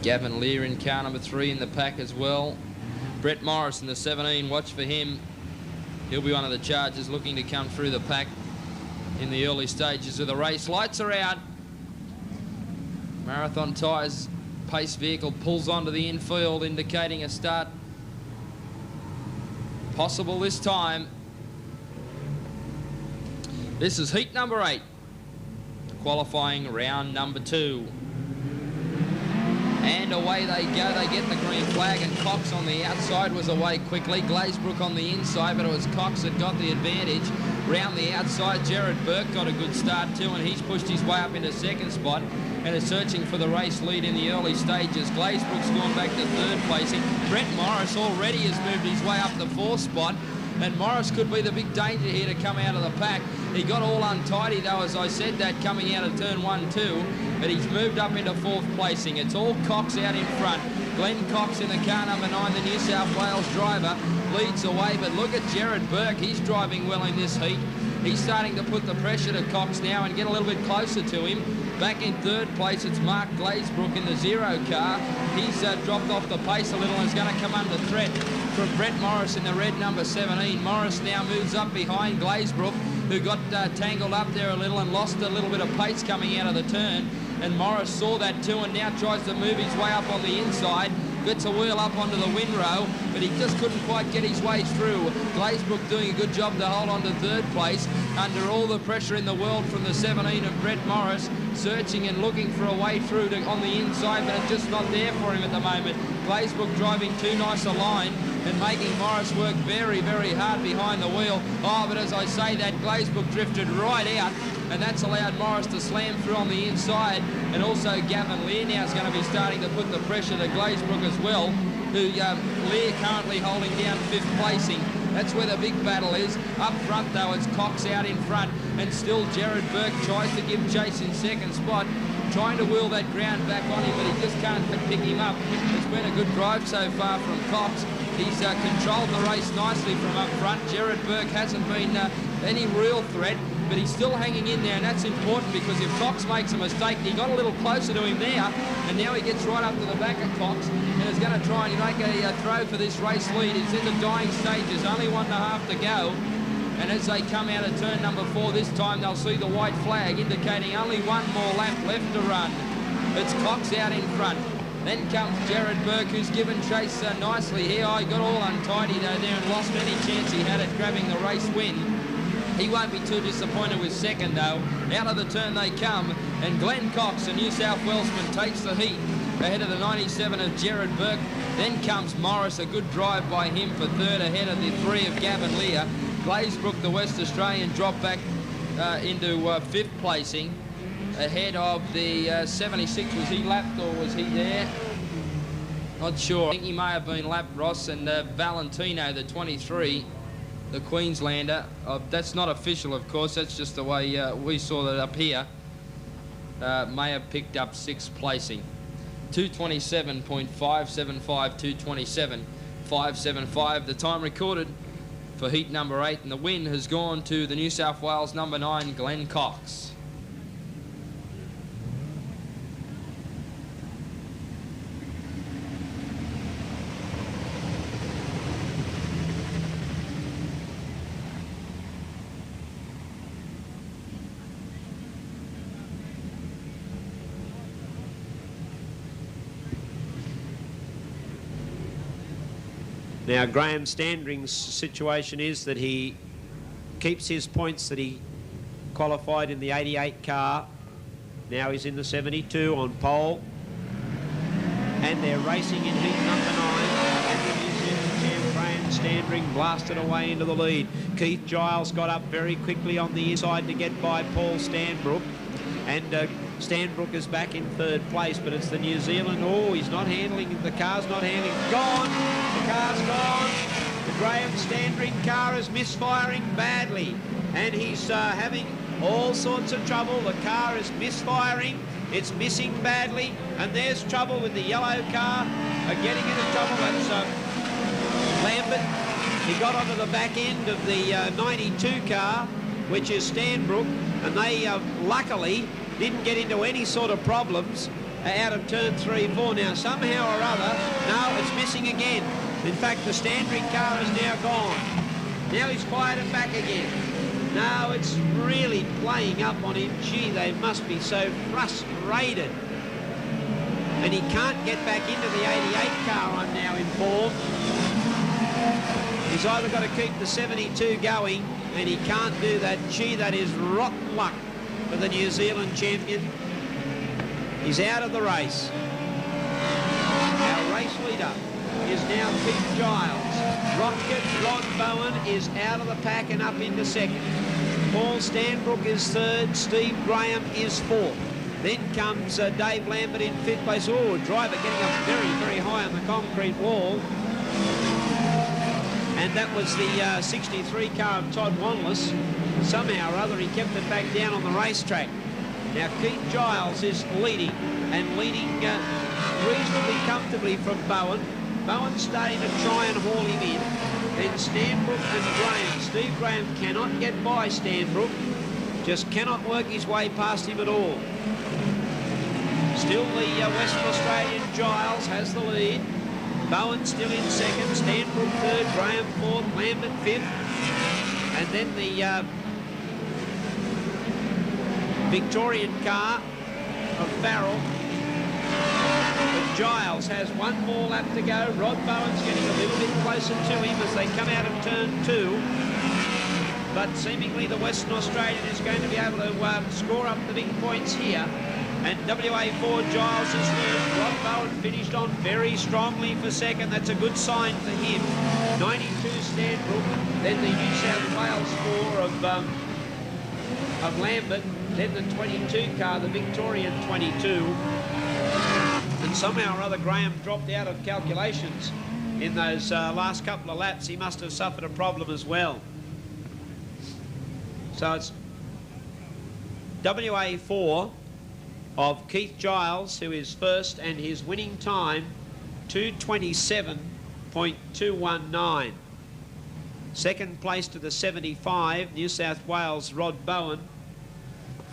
Gavin Lear in car number 3 in the pack as well. Brett Morris in the 17, watch for him. He'll be one of the chargers looking to come through the pack in the early stages of the race. Lights are out. Marathon Tyres pace vehicle pulls onto the infield, indicating a start possible this time. This is heat number 8, qualifying round number 2. And away they go. They get the green flag, and Cox on the outside was away quickly. Glazebrook on the inside, but it was Cox that got the advantage. Round the outside, Jared Burke got a good start too, and he's pushed his way up into second spot and is searching for the race lead in the early stages. Glazebrook's gone back to third placing. Brett Morris already has moved his way up the 4th spot, and Morris could be the big danger here to come out of the pack. He got all untidy though, as I said that, coming out of turn 1-2, but he's moved up into 4th placing. It's all Cox out in front. Glenn Cox in the car number 9, the New South Wales driver, leads the way, but look at Jared Burke. He's driving well in this heat. He's starting to put the pressure to Cox now and get a little bit closer to him. Back in 3rd place, it's Mark Glazebrook in the 0 car. He's dropped off the pace a little and is going to come under threat from Brett Morris in the red number 17. Morris now moves up behind Glazebrook, who got tangled up there a little and lost a little bit of pace coming out of the turn. And Morris saw that too and now tries to move his way up on the inside. Gets a wheel up onto the windrow, but he just couldn't quite get his way through. Glazebrook doing a good job to hold on to third place under all the pressure in the world from the 17 of Brett Morris, searching and looking for a way through on the inside, but it's just not there for him at the moment. Glazebrook driving too nice a line and making Morris work very, very hard behind the wheel. Oh, but as I say that, Glazebrook drifted right out, and that's allowed Morris to slam through on the inside. And also Gavin Lear now is going to be starting to put the pressure to Glazebrook as well, who Lear currently holding down 5th placing. That's where the big battle is. Up front, though, it's Cox out in front, and still Jared Burke tries to give chase in 2nd spot, trying to wheel that ground back on him, but he just can't pick him up. It's been a good drive so far from Cox. He's controlled the race nicely from up front. Jared Burke hasn't been any real threat, but he's still hanging in there, and that's important because if Cox makes a mistake, he got a little closer to him there, and now he gets right up to the back of Cox and is going to try and make a throw for this race lead. It's in the dying stages, only 1.5 to go. And as they come out of turn number 4 this time, they'll see the white flag indicating only 1 more lap left to run. It's Cox out in front. Then comes Jared Burke, who's given chase nicely here. He got all untidy though there and lost any chance he had at grabbing the race win. He won't be too disappointed with 2nd though. Out of the turn they come, and Glenn Cox, a New South Welshman, takes the heat ahead of the 97 of Jared Burke. Then comes Morris, a good drive by him for 3rd ahead of the 3 of Gavin Lear. Glazebrook, the West Australian, dropped back into 5th placing ahead of the 76. Was he lapped or was he there? Not sure. I think he may have been lapped, Ross, and Valentino, the 23, the Queenslander. That's not official, of course. That's just the way we saw that up here. May have picked up 6th placing. 227.575, 227.575. The time recorded for heat number 8, and the win has gone to the New South Wales number 9, Glenn Cox. Now, Graham Standring's situation is that he keeps his points that he qualified in the 88 car. Now he's in the 72 on pole. And they're racing in heat number 9. And the New Zealand champ, Graham Standring, blasted away into the lead. Keith Giles got up very quickly on the inside to get by Paul Stanbrook. And Stanbrook is back in 3rd place, but it's the New Zealand. Oh, he's not handling, the car's not handling. Gone! The car's gone. The Graham Standring car is misfiring badly, and he's having all sorts of trouble. The car is misfiring. It's missing badly, and there's trouble with the yellow car. Getting into trouble. That's Lambert. He got onto the back end of the 92 car, which is Stanbrook, and they luckily didn't get into any sort of problems out of turn 3, 4. Now, somehow or other, no, it's missing again. In fact, the Standring car is now gone. Now he's fired it back again. No, it's really playing up on him. Gee, they must be so frustrated. And he can't get back into the 88 car, I'm now informed. He's either got to keep the 72 going, and he can't do that. Gee, that is rotten luck for the New Zealand champion. He's out of the race. Our race leader is now Keith Giles. Rocket Rod Bowen is out of the pack and up into 2nd. Paul Stanbrook is 3rd. Steve Graham is 4th. Then comes Dave Lambert in 5th place. Oh, driver getting up very, very high on the concrete wall. And that was the 63 car of Todd Wanless. Somehow or other, he kept it back down on the racetrack. Now, Keith Giles is leading, and leading reasonably comfortably from Bowen. Bowen's starting to try and haul him in. Then Stanbrook and Graham. Steve Graham cannot get by Stanbrook. Just cannot work his way past him at all. Still the Western Australian Giles has the lead. Bowen still in second, Stanbrook third, Graham fourth, Lambert fifth. And then the Victorian car of Farrell. But Giles has one more lap to go. Rod Bowen's getting a little bit closer to him as they come out of turn 2. But seemingly the Western Australian is going to be able to score up the big points here. And WA4 Giles is third. Rod Bowen finished on very strongly for second. That's a good sign for him. 92 Stanbrook. Then the New South Wales 4 of Lambert. Then the 22 car, the Victorian 22. And somehow or other Graham dropped out of calculations in those last couple of laps. He must have suffered a problem as well. So it's WA4 of Keith Giles, who is first, and his winning time, 2:27.219. Second place to the 75, New South Wales, Rod Bowen.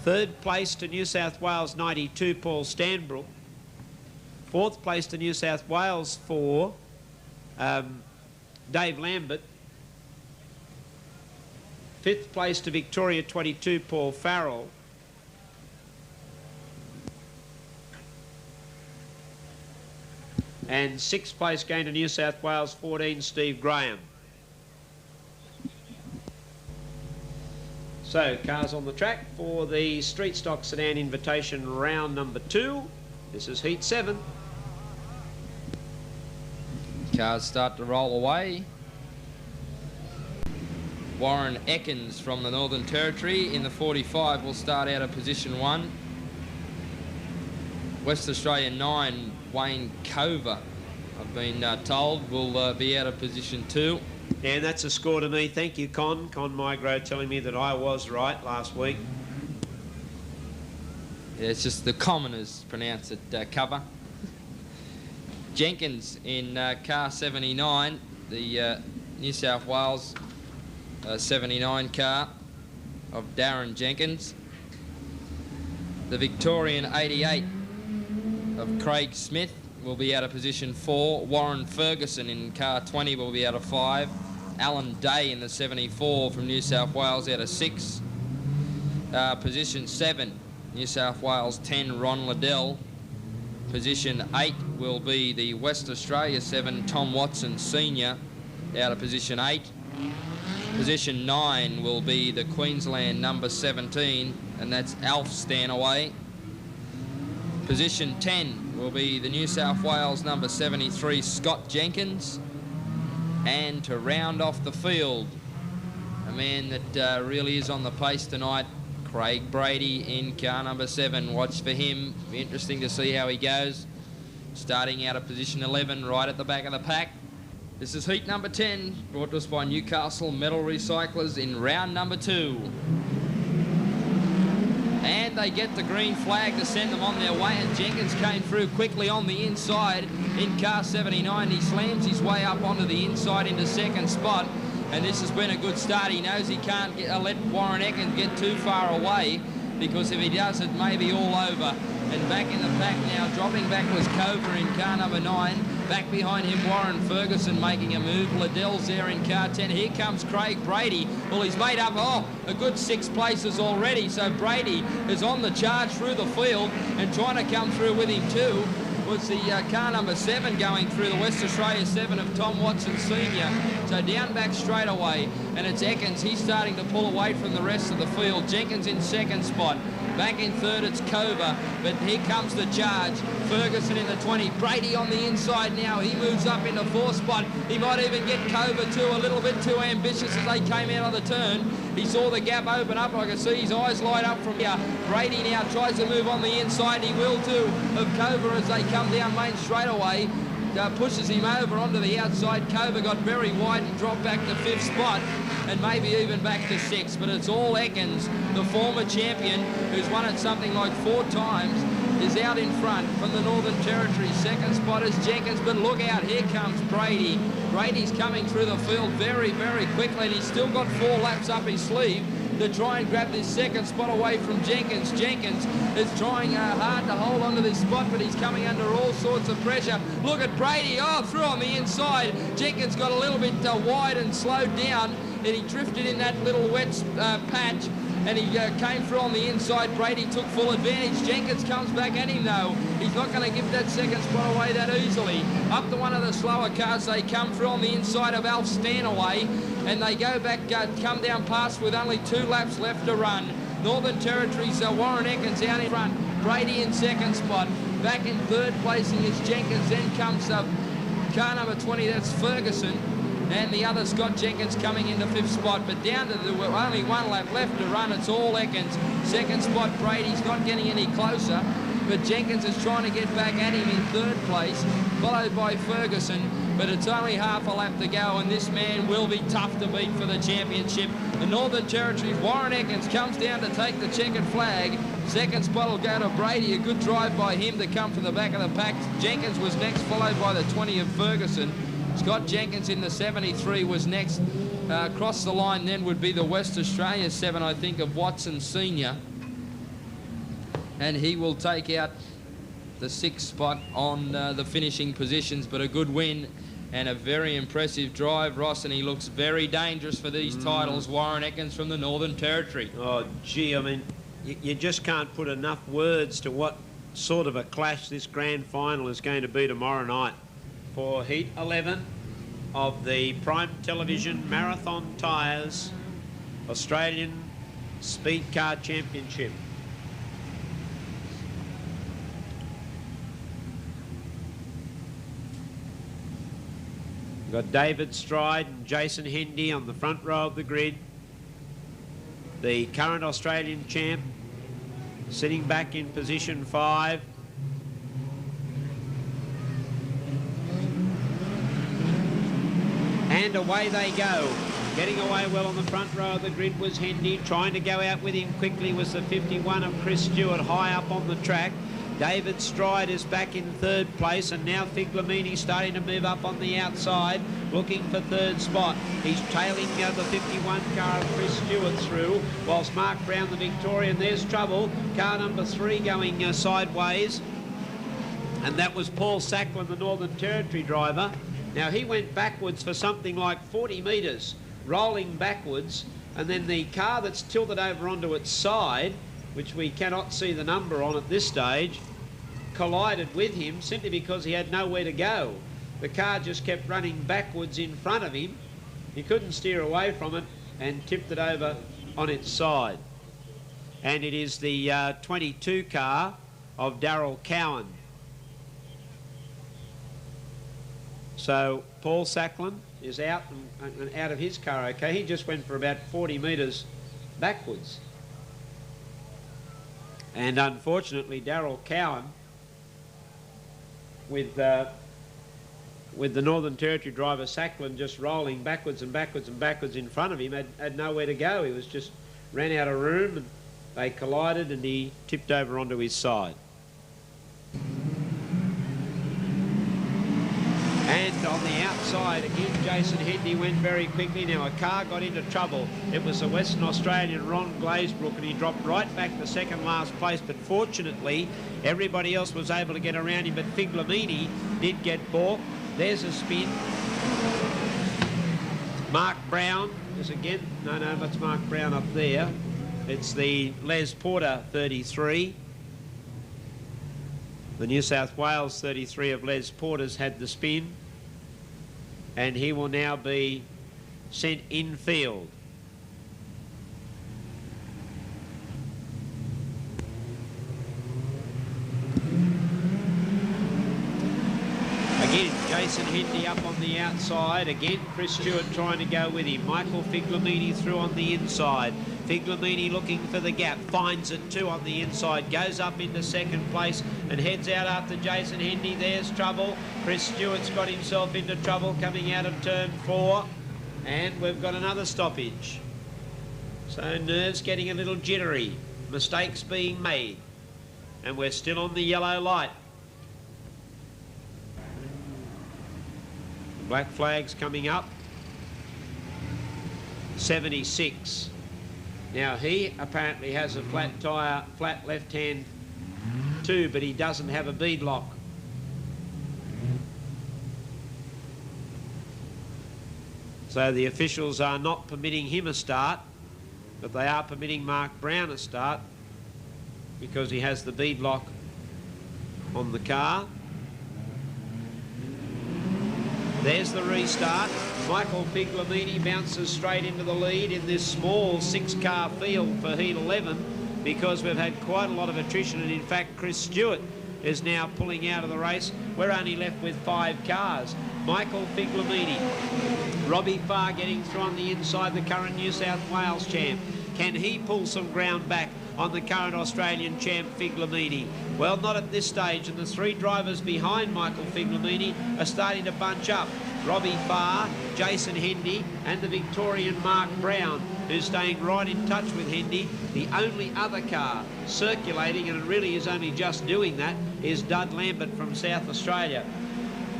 Third place to New South Wales 92, Paul Stanbrook. Fourth place to New South Wales 4, Dave Lambert. Fifth place to Victoria 22, Paul Farrell. And sixth place going to New South Wales 14, Steve Graham. So, cars on the track for the Street Stock Sedan Invitation round number 2. This is Heat 7. Cars start to roll away. Warren Eakins from the Northern Territory in the 45 will start out of position 1. West Australia 9, Wayne Cover, I've been told, will be out of position 2. And that's a score to me. Thank you, Con Migro, telling me that I was right last week. Yeah, it's just the commoners pronounce it Cover. Jenkins in car 79, the New South Wales 79 car of Darren Jenkins. The Victorian 88 of Craig Smith will be out of position 4. Warren Ferguson in car 20 will be out of 5. Alan Day in the 74 from New South Wales out of 6. Position 7, New South Wales 10, Ron Liddell. Position 8 will be the West Australia 7, Tom Watson Senior, out of position 8. Position 9 will be the Queensland number 17, and that's Alf Stanaway. Position 10 will be the New South Wales number 73, Scott Jenkins. And to round off the field, a man that really is on the pace tonight, Craig Brady in car number 7. Watch for him. Be interesting to see how he goes. Starting out of position 11, right at the back of the pack. This is heat number 10, brought to us by Newcastle Metal Recyclers in round number 2. And they get the green flag to send them on their way, and Jenkins came through quickly on the inside in car 79. He slams his way up onto the inside into second spot, and this has been a good start. He knows he can't let Warren Eakins get too far away, because if he does, it may be all over. And back in the pack now, dropping back was Cover in car number 9. Back behind him, Warren Ferguson making a move. Liddell's there in car 10. Here comes Craig Brady. Well, he's made up, a good 6 places already. So Brady is on the charge through the field, and trying to come through with him too was the car number 7 going through, the West Australia 7 of Tom Watson Senior. So down back straight away, and it's Eakins. He's starting to pull away from the rest of the field. Jenkins in second spot. Back in third, it's Cover, but here comes the charge. Ferguson in the 20. Brady on the inside now. He moves up into 4th spot. He might even get Cover too, a little bit too ambitious as they came out of the turn. He saw the gap open up. I can see his eyes light up from here. Brady now tries to move on the inside. He will too, of Cover as they come down main straightaway. Pushes him over onto the outside. Cover got very wide and dropped back to 5th spot, and maybe even back to 6th. But it's all Eakins, the former champion, who's won it something like 4 times, is out in front from the Northern Territory. Second spot is Jenkins, but look out, here comes Brady. Brady's coming through the field very, very quickly, and he's still got 4 laps up his sleeve. to try and grab this second spot away from Jenkins. Jenkins is trying hard to hold onto this spot, but he's coming under all sorts of pressure. Look at Brady, oh, through on the inside. Jenkins got a little bit wide and slowed down, and he drifted in that little wet patch, and he came through on the inside. Brady took full advantage. Jenkins comes back at him though. He's not going to give that second spot away that easily. Up to one of the slower cars, they come through on the inside of Alf Stanaway, and they go back, come down past with only 2 laps left to run. Northern Territories, Warren Eakins out in front. Brady in second spot. Back in third placing is Jenkins. Then comes car number 20, that's Ferguson. And the other Scott Jenkins coming into 5th spot, but down to only 1 lap left to run. It's all Eakins. Second spot, Brady's not getting any closer, but Jenkins is trying to get back at him in 3rd place, followed by Ferguson. But it's only half a lap to go, and this man will be tough to beat for the championship. The Northern Territories, Warren Eakins comes down to take the checkered flag. Second spot will go to Brady. A good drive by him to come from the back of the pack. Jenkins was next, followed by the 20 of Ferguson. Scott Jenkins in the 73 was next. Across the line then would be the West Australia 7, I think, of Watson Senior. And he will take out the 6th spot on the finishing positions, but a good win and a very impressive drive, Ross, and he looks very dangerous for these titles. Warren Eakins from the Northern Territory. Oh, gee, I mean, you just can't put enough words to what sort of a clash this grand final is going to be tomorrow night for Heat 11 of the Prime Television Marathon Tyres Australian Speedcar Championship. We've got David Stride and Jason Hendy on the front row of the grid. The current Australian champ sitting back in position 5. And away they go. Getting away well on the front row of the grid was Hendy. Trying to go out with him quickly was the 51 of Chris Stewart high up on the track. David Stride is back in 3rd place, and now Figlemini starting to move up on the outside, looking for 3rd spot. He's tailing the 51 car of Chris Stewart through, whilst Mark Brown, the Victorian, there's trouble. Car number 3 going sideways, and that was Paul Sacklin, the Northern Territory driver. Now, he went backwards for something like 40 metres, rolling backwards, and then the car that's tilted over onto its side, which we cannot see the number on at this stage, collided with him simply because he had nowhere to go. The car just kept running backwards in front of him. He couldn't steer away from it and tipped it over on its side. And it is the 22 car of Darryl Cowan. So Paul Sacklin is out and out of his car, okay. He just went for about 40 metres backwards. And unfortunately, Darryl Cowan, with the Northern Territory driver Sacklin just rolling backwards and backwards and backwards in front of him, had nowhere to go. He was just ran out of room, and they collided, and he tipped over onto his side. And on the outside, again, Jason Hendy went very quickly. Now, a car got into trouble. It was the Western Australian Ron Glazebrook, and he dropped right back to 2nd last place. But fortunately, everybody else was able to get around him. But Figlemini did get balked. There's a spin. Mark Brown is again... No, that's Mark Brown up there. It's the Les Porter 33. The New South Wales 33 of Les Porter's had the spin, and he will now be sent infield. Again, Jason Hendy up on the outside. Again, Chris Stewart trying to go with him. Michael Figlemini through on the inside. Figlemini looking for the gap, finds it too on the inside, goes up into 2nd place and heads out after Jason Hendy. There's trouble. Chris Stewart's got himself into trouble coming out of turn 4, and we've got another stoppage. So nerves getting a little jittery, mistakes being made, and we're still on the yellow light. The black flag's coming up. 76. Now, he apparently has a flat tyre, flat left hand too, but he doesn't have a bead lock. So the officials are not permitting him a start, but they are permitting Mark Brown a start because he has the bead lock on the car. There's the restart. Michael Figlemini bounces straight into the lead in this small 6-car field for Heat 11 because we've had quite a lot of attrition, and in fact Chris Stewart is now pulling out of the race. We're only left with 5 cars. Michael Figlemini, Robbie Farr getting through on the inside, the current New South Wales champ. Can he pull some ground back on the current Australian champ Figlemini? Well, not at this stage, and the 3 drivers behind Michael Figlemini are starting to bunch up. Robbie Farr, Jason Hendy and the Victorian Mark Brown, who's staying right in touch with Hendy. The only other car circulating, and it really is only just doing that, is Dud Lambert from South Australia.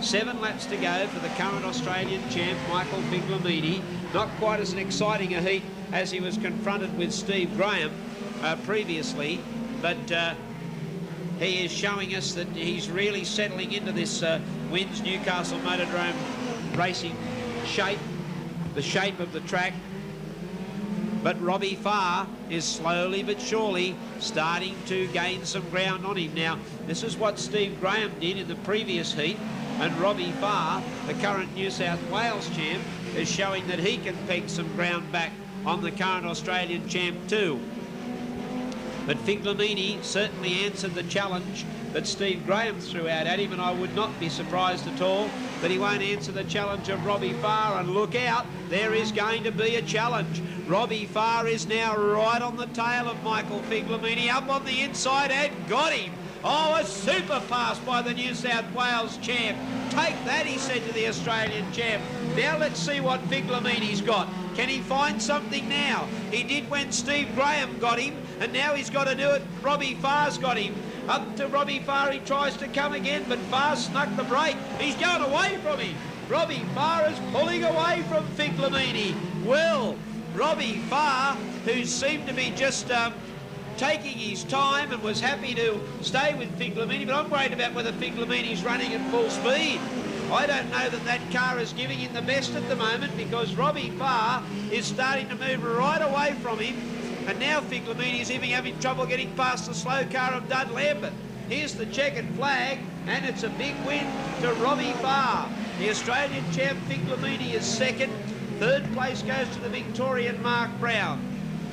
7 laps to go for the current Australian champ, Michael Figlemini. Not quite as an exciting a heat as he was confronted with Steve Graeme previously, but he is showing us that he's really settling into this Wins Newcastle Motordrome racing shape, the shape of the track. But Robbie Farr is slowly but surely starting to gain some ground on him. Now, this is what Steve Graeme did in the previous heat, and Robbie Farr, the current New South Wales champ, is showing that he can peg some ground back on the current Australian champ too. But Figlemini certainly answered the challenge that Steve Graeme threw out at him, and I would not be surprised at all that he won't answer the challenge of Robbie Farr. And look out, there is going to be a challenge. Robbie Farr is now right on the tail of Michael Figlemini, up on the inside, and got him. Oh, a super pass by the New South Wales champ. Take that, he said to the Australian champ. Now let's see what Figlemini's got. Can he find something now? He did when Steve Graeme got him, and now he's got to do it. Robbie Farr's got him. Up to Robbie Farr, he tries to come again, but Farr snuck the break. He's going away from him. Robbie Farr is pulling away from Figlemini. Well, Robbie Farr, who seemed to be just taking his time and was happy to stay with Figlemini, but I'm worried about whether Figlemini's running at full speed. I don't know that that car is giving him the best at the moment, because Robbie Farr is starting to move right away from him, and now Figlemini's even having trouble getting past the slow car of Dud Lambert. Here's the checkered flag, and it's a big win to Robbie Farr. The Australian champ Figlemini is second. Third place goes to the Victorian Mark Brown.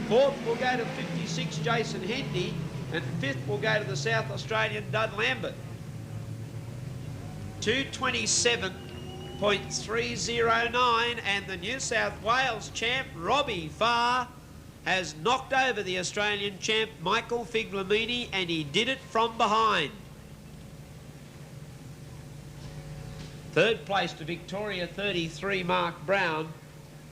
Fourth will go to 56 Jason Hendy, and fifth will go to the South Australian Dud Lambert. 227.309, and the New South Wales champ Robbie Farr has knocked over the Australian champ Michael Figlemini, and he did it from behind. Third place to Victoria 33 Mark Brown,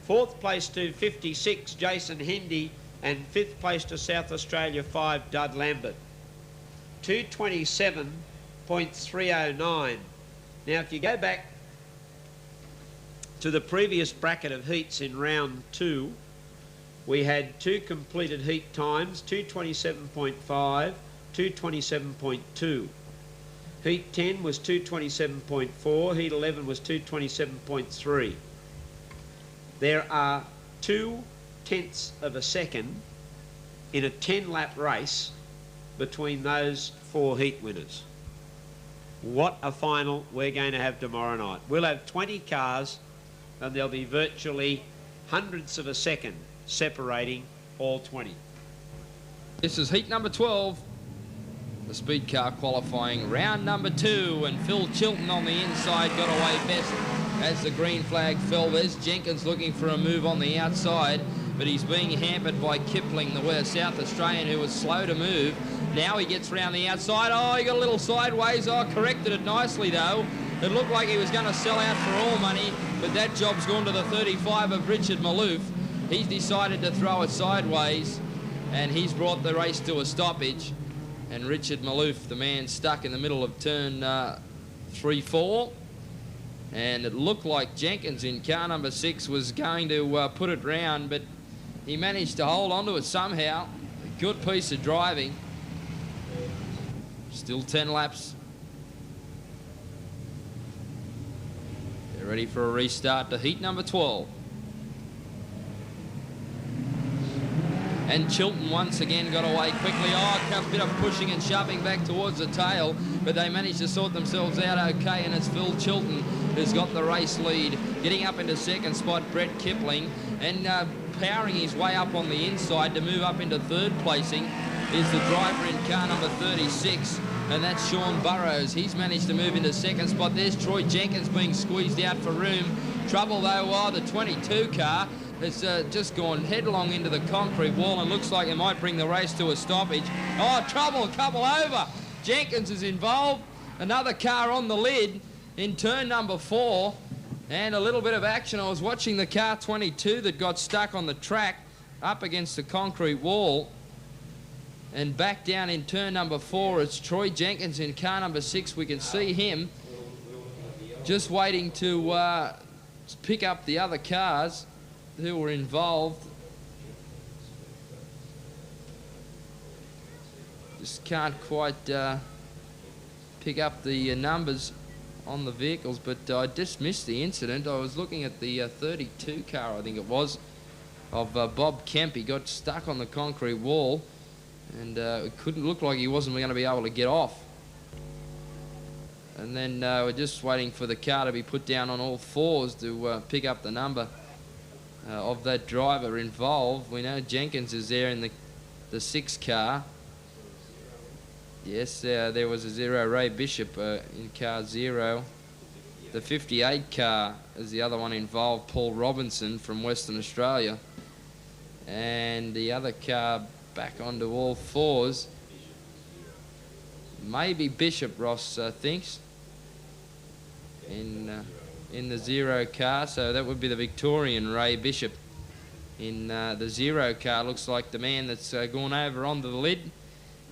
fourth place to 56 Jason Hendy, and fifth place to South Australia 5 Dud Lambert. 227.309. Now, if you go back to the previous bracket of heats in round 2, we had 2 completed heat times, 227.5, 227.2. Heat 10 was 227.4, heat 11 was 227.3. There are 0.2 of a second in a 10-lap race between those 4 heat winners. What a final we're going to have tomorrow night. We'll have 20 cars, and there'll be virtually hundredths of a second separating all 20. This is heat number 12. The speed car qualifying round number 2, and Phil Chilton on the inside got away best as the green flag fell. There's Jenkins looking for a move on the outside, but he's being hampered by Kipling, the South Australian, who was slow to move. Now he gets round the outside. Oh, he got a little sideways. Oh, corrected it nicely, though. It looked like he was going to sell out for all money, but that job's gone to the 35 of Richard Malouf. He's decided to throw it sideways, and he's brought the race to a stoppage. And Richard Malouf, the man stuck in the middle of turn 3-4. And it looked like Jenkins in car number 6 was going to put it round, but he managed to hold on to it somehow. A good piece of driving. Still 10 laps. They're ready for a restart to heat number 12. And Chilton once again got away quickly. Oh, a bit of pushing and shoving back towards the tail, but they managed to sort themselves out okay, and it's Phil Chilton who's got the race lead. Getting up into second spot, Brett Kipling, and powering his way up on the inside to move up into third placing is the driver in car number 36, and that's Sean Burrows. He's managed to move into second spot. There's Troy Jenkins being squeezed out for room. Trouble though, the 22 car has just gone headlong into the concrete wall and looks like it might bring the race to a stoppage. Oh, trouble, a couple over. Jenkins is involved. Another car on the lid in turn number 4. And a little bit of action. I was watching the car 22 that got stuck on the track up against the concrete wall. And back down in turn number 4, it's Troy Jenkins in car number 6. We can see him just waiting to pick up the other cars who were involved. Just can't quite pick up the numbers on the vehicles, but I dismissed the incident. I was looking at the 32 car, I think it was, of Bob Kemp. He got stuck on the concrete wall, and it couldn't look like he wasn't going to be able to get off. And then we're just waiting for the car to be put down on all fours to pick up the number of that driver involved. We know Jenkins is there in the 6 car. Yes, there was a 0 Ray Bishop in car 0. The 58 car is the other one involved, Paul Robinson from Western Australia. And the other car back onto all fours. Maybe Bishop, Ross thinks, in the 0 car, so that would be the Victorian Ray Bishop. In the 0 car, looks like the man that's gone over onto the lid,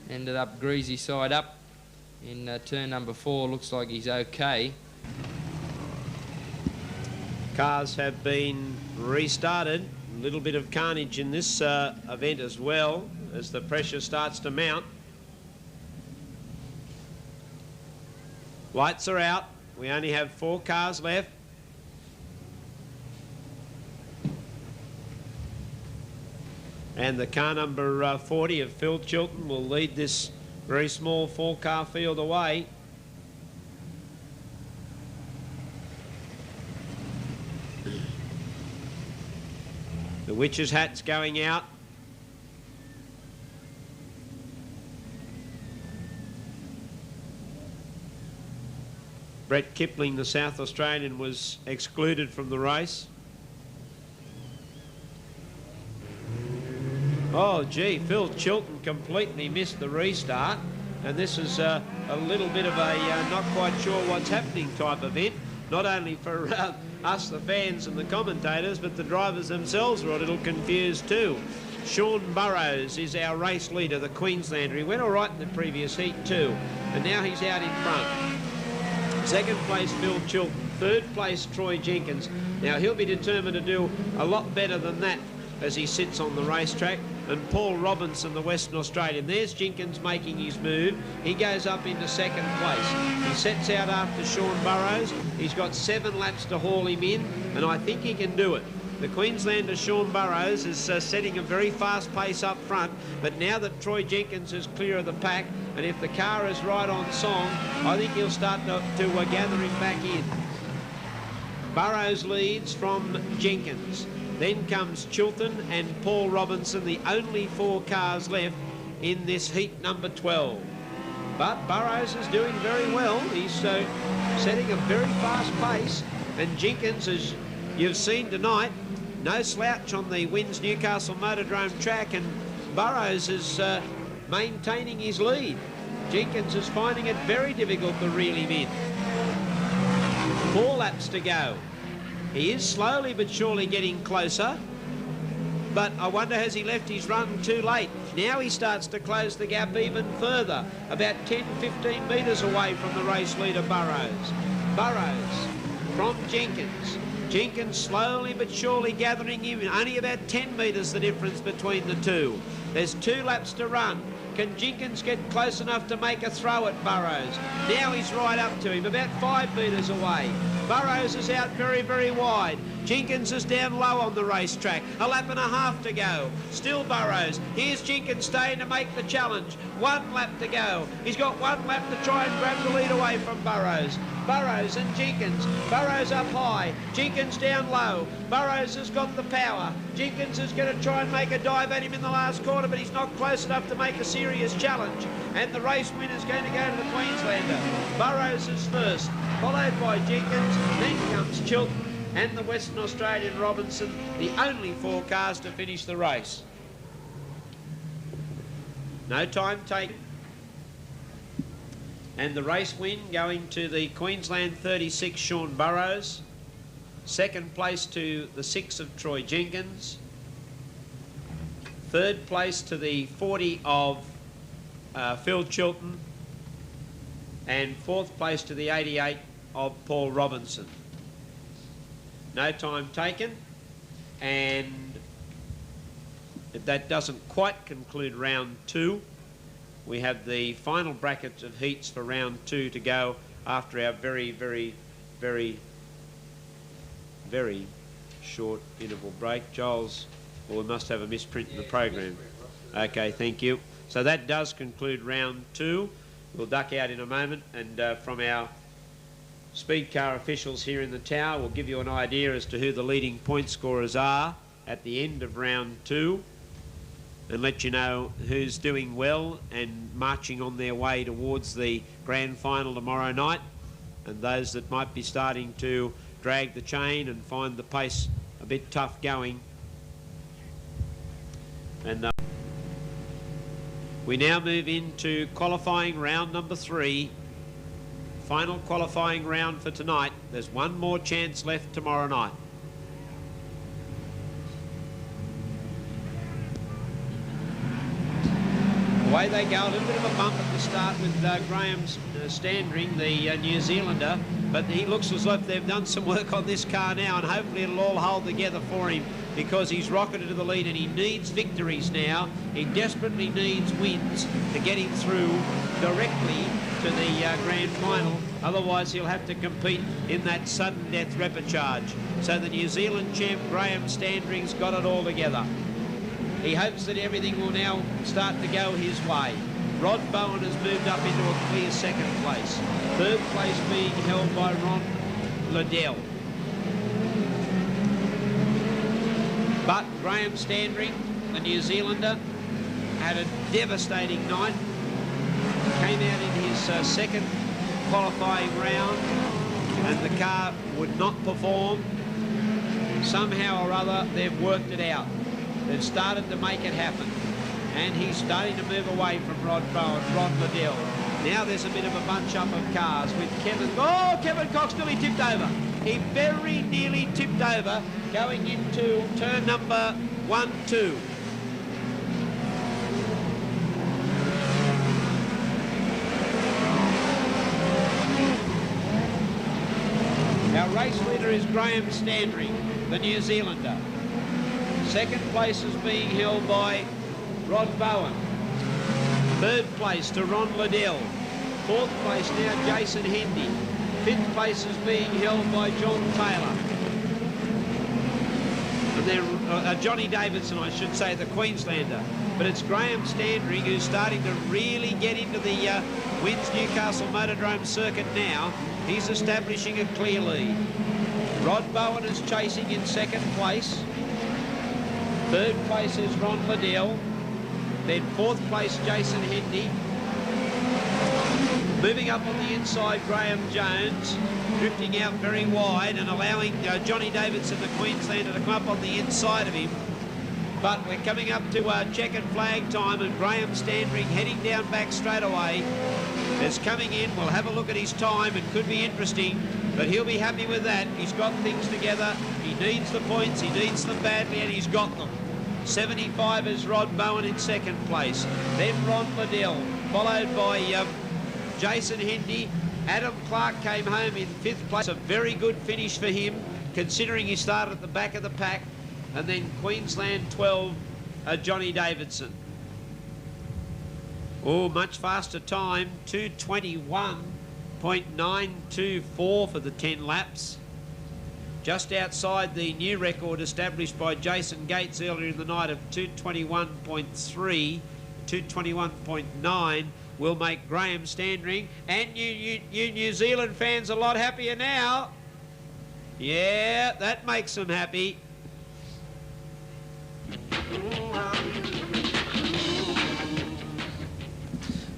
ended up greasy side up in turn number 4. Looks like he's okay. Cars have been restarted. A little bit of carnage in this event as well, as the pressure starts to mount. Lights are out. We only have 4 cars left. And the car number 40 of Phil Chilton will lead this very small 4-car field away. The witch's hat's going out. Brett Kipling, the South Australian, was excluded from the race. Oh, gee, Phil Chilton completely missed the restart. And this is a little bit of a not quite sure what's happening type event. Not only for us, the fans and the commentators, but the drivers themselves were a little confused too. Sean Burrows is our race leader, the Queenslander. He went all right in the previous heat too. And now he's out in front. Second place, Phil Chilton. Third place, Troy Jenkins. Now, he'll be determined to do a lot better than that as he sits on the racetrack. And Paul Robinson, the Western Australian. There's Jenkins making his move. He goes up into second place. He sets out after Sean Burrows. He's got 7 laps to haul him in, and I think he can do it. The Queenslander, Sean Burrows, is setting a very fast pace up front, but now that Troy Jenkins is clear of the pack, and if the car is right on song, I think he'll start to gather him back in. Burrows leads from Jenkins. Then comes Chilton and Paul Robinson, the only 4 cars left in this heat number 12. But Burrows is doing very well. He's setting a very fast pace, and Jenkins, as you've seen tonight, no slouch on the Wins Newcastle Motordrome track, and Burrows is maintaining his lead. Jenkins is finding it very difficult to reel him in. 4 laps to go. He is slowly but surely getting closer, but I wonder, has he left his run too late? Now he starts to close the gap even further, about 10-15 metres away from the race leader Burrows. Burrows from Jenkins. Jenkins slowly but surely gathering in, only about 10 metres the difference between the two. There's 2 laps to run. Can Jenkins get close enough to make a throw at Burrows? Now he's right up to him, about 5 metres away. Burrows is out very, very wide. Jenkins is down low on the racetrack. A lap and a half to go. Still Burrows. Here's Jenkins staying to make the challenge. 1 lap to go. He's got 1 lap to try and grab the lead away from Burrows. Burrows and Jenkins. Burrows up high. Jenkins down low. Burrows has got the power. Jenkins is going to try and make a dive at him in the last corner, but he's not close enough to make a serious challenge. And the race win is going to go to the Queenslander. Burrows is first, followed by Jenkins. Then comes Chilton and the Western Australian Robinson, the only 4 cars to finish the race. No time taken. And the race win going to the Queensland 36 Sean Burrows. 2nd place to the 6 of Troy Jenkins. 3rd place to the 40 of Phil Chilton. And 4th place to the 88 of Paul Robinson. No time taken, and if that doesn't quite conclude round 2, we have the final bracket of heats for round 2 to go after our very, very, very, very short interval break. Giles, well, we must have a misprint in the program. Okay, thank you. So that does conclude round 2. We'll duck out in a moment, and from our Speedcar officials here in the tower will give you an idea as to who the leading point scorers are at the end of round 2 and let you know who's doing well and marching on their way towards the grand final tomorrow night, and those that might be starting to drag the chain and find the pace a bit tough going. And we now move into qualifying round number 3. Final qualifying round for tonight. There's 1 more chance left tomorrow night. Away they go. A little bit of a bump at the start with Graeme Standring, the New Zealander, but he looks as if they've done some work on this car now, and hopefully it'll all hold together for him, because he's rocketed to the lead and he needs victories now. He desperately needs wins to get him through directly to the grand final. Otherwise he'll have to compete in that sudden death repechage. So the New Zealand champ Graeme Standring's got it all together. He hopes that everything will now start to go his way. Rod Bowen has moved up into a clear 2nd place. 3rd place being held by Ron Liddell. But Graeme Standring, the New Zealander, had a devastating night. Came out in his 2nd qualifying round and the car would not perform. Somehow or other they've worked it out. They've started to make it happen, and he's starting to move away from Rod Liddell. Now there's a bit of a bunch up of cars with Kevin. Oh, Kevin Cox nearly tipped over. He very nearly tipped over going into turn number 1-2. Our race leader is Graeme Standring, the New Zealander. 2nd place is being held by Rod Bowen. 3rd place to Ron Liddell. 4th place now Jason Hendy. 5th place is being held by John Taylor. And then Johnny Davidson, I should say, the Queenslander. But it's Graeme Standring who's starting to really get into the Wins Newcastle Motordrome circuit now. He's establishing a clear lead. Rod Bowen is chasing in 2nd place. 3rd place is Ron Liddell. Then 4th place, Jason Hendy. Moving up on the inside, Graeme Jones, drifting out very wide and allowing Johnny Davidson, the Queenslander, to come up on the inside of him. But we're coming up to checkered flag time, and Graeme Standring heading down back straight away. Is coming in. We'll have a look at his time. It could be interesting, but he'll be happy with that. He's got things together. He needs the points. He needs them badly, and he's got them. 75 is Rod Bowen in 2nd place. Then Ron Liddell, followed by Jason Hendy. Adam Clark came home in 5th place. A very good finish for him. considering he started at the back of the pack. And then Queensland 12, Johnny Davidson. Oh, much faster time, 2:21.924 for the 10 laps. Just outside the new record established by Jason Gates earlier in the night of 2:21.3, 2:21.9 will make Graeme Standring and you New Zealand fans a lot happier now. Yeah, that makes them happy.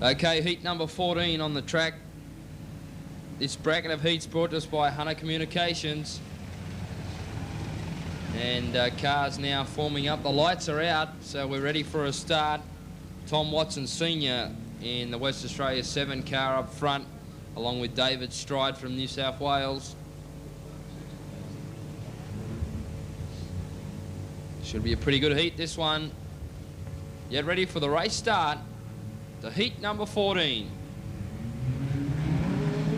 Okay, heat number 14 on the track. This bracket of heats brought to us by Hunter Communications. And cars now forming up. The lights are out, so we're ready for a start. Tom Watson Sr. in the West Australia 7 car up front, along with David Stride from New South Wales. Should be a pretty good heat, this one. Get ready for the race start. The heat number 14.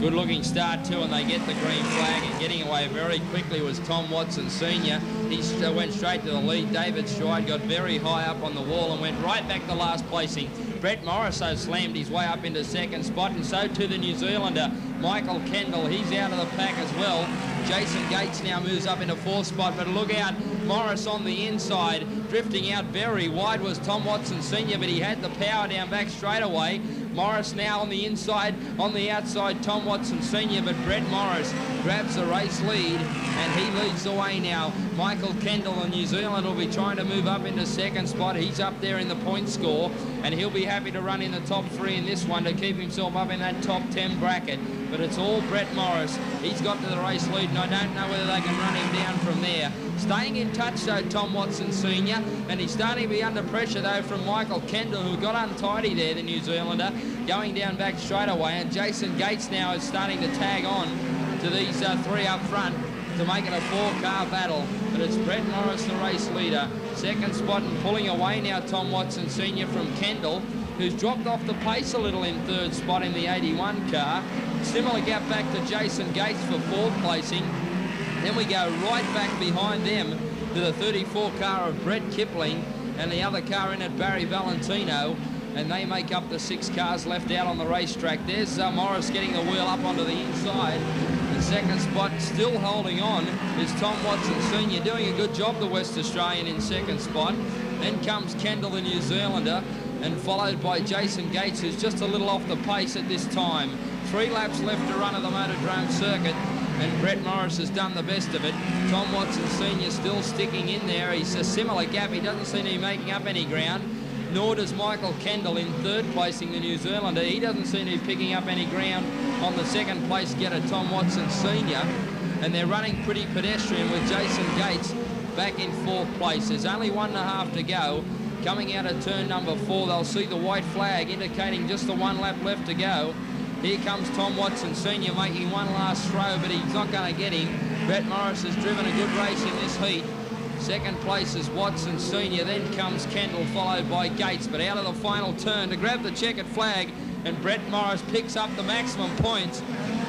Good looking start too, and they get the green flag, and getting away very quickly was Tom Watson Sr. He went straight to the lead. David Stride got very high up on the wall and went right back to last placing. Brett Morris slammed his way up into second spot, and so too the New Zealander Michael Kendall. He's out of the pack as well. Jason Gates now moves up into fourth spot, but look out, Morris on the inside. Drifting out very wide was Tom Watson Sr., but he had the power down back straight away. Morris now on the inside, on the outside, Tom Watson Sr., but Brett Morris grabs the race lead, and he leads the way now. Michael Kendall of New Zealand will be trying to move up into second spot. He's up there in the point score, and he'll be happy to run in the top 3 in this one to keep himself up in that top 10 bracket. But it's all Brett Morris. He's got to the race lead, and I don't know whether they can run him down from there. Staying in touch, though, Tom Watson Sr., and he's starting to be under pressure, though, from Michael Kendall, who got untidy there, the New Zealander, going down back straight away, and Jason Gates now is starting to tag on to these 3 up front to make it a 4-car battle. But it's Brett Morris, the race leader. Second spot, and pulling away now Tom Watson Sr. from Kendall, who's dropped off the pace a little in third spot in the 81 car. Similar gap back to Jason Gates for fourth placing. Then we go right back behind them to the 34 car of Brett Kipling, and the other car in it, Barry Valentino, and they make up the 6 cars left out on the racetrack. There's Morris getting the wheel up onto the inside. The second spot, still holding on, is Tom Watson Sr., doing a good job, the West Australian, in second spot. Then comes Kendall, the New Zealander, and followed by Jason Gates, who's just a little off the pace at this time. 3 laps left to run of the Motordrome circuit, and Brett Morris has done the best of it. Tom Watson Sr. still sticking in there. He's a similar gap. He doesn't seem to be making up any ground, nor does Michael Kendall in third placing, the New Zealander. He doesn't seem to be picking up any ground on the second place getter, Tom Watson Sr., and they're running pretty pedestrian with Jason Gates back in fourth place. There's only 1.5 to go. Coming out of turn number 4, they'll see the white flag indicating just the 1 lap left to go. Here comes Tom Watson Sr. making one last throw, but he's not going to get him. Brett Morris has driven a good race in this heat. Second place is Watson Sr., then comes Kendall, followed by Gates, but out of the final turn to grab the checkered flag, and Brett Morris picks up the maximum points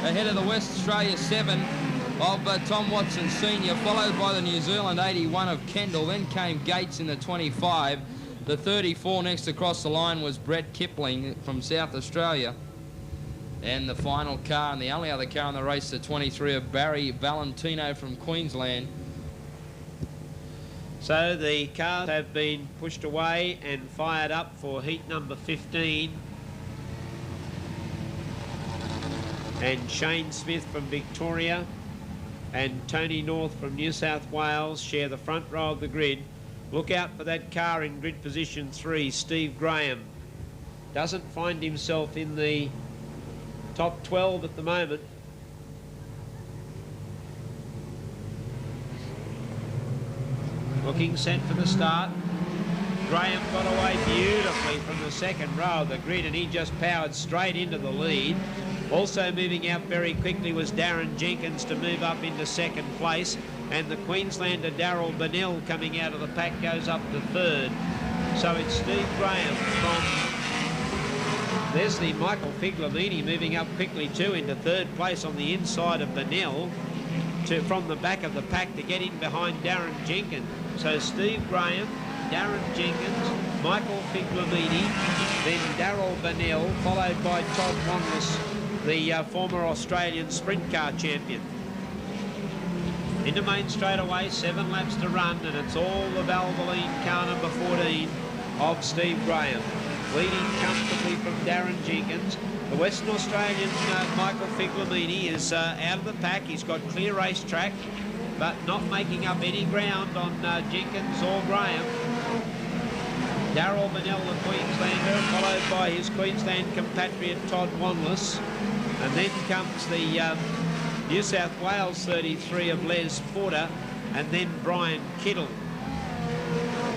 ahead of the West Australia 7 of Tom Watson Sr., followed by the New Zealand 81 of Kendall. Then came Gates in the 25. The 34 next across the line was Brett Kipling from South Australia. And the final car, and the only other car in the race, the 23 of Barry Valentino from Queensland. So the cars have been pushed away and fired up for heat number 15. And Shane Smith from Victoria and Tony North from New South Wales share the front row of the grid. Look out for that car in grid position 3, Steve Graham. Doesn't find himself in the top 12 at the moment. Looking set for the start. Graham got away beautifully from the second row of the grid, and he just powered straight into the lead. Also moving out very quickly was Darren Jenkins to move up into second place, and the Queenslander Darryl Bennell coming out of the pack goes up to third. So it's Steve Graham from... There's the Michael Figlemini moving up quickly too into third place on the inside of Bennell. from the back of the pack to get in behind Darren Jenkins. So Steve Graeme, Darren Jenkins, Michael Figlemini, then Darryl Bennell, followed by Todd Wanless, the former Australian sprint car champion. Into main straight away, 7 laps to run, and it's all the Valvoline car number 14 of Steve Graeme. Leading comfortably from Darren Jenkins. The Western Australian Michael Figlemini is out of the pack. He's got clear racetrack, but not making up any ground on Jenkins or Graeme. Darryl Bennell, the Queenslander, followed by his Queensland compatriot Todd Wanless. And then comes the New South Wales 33 of Les Porter, and then Brian Kittle.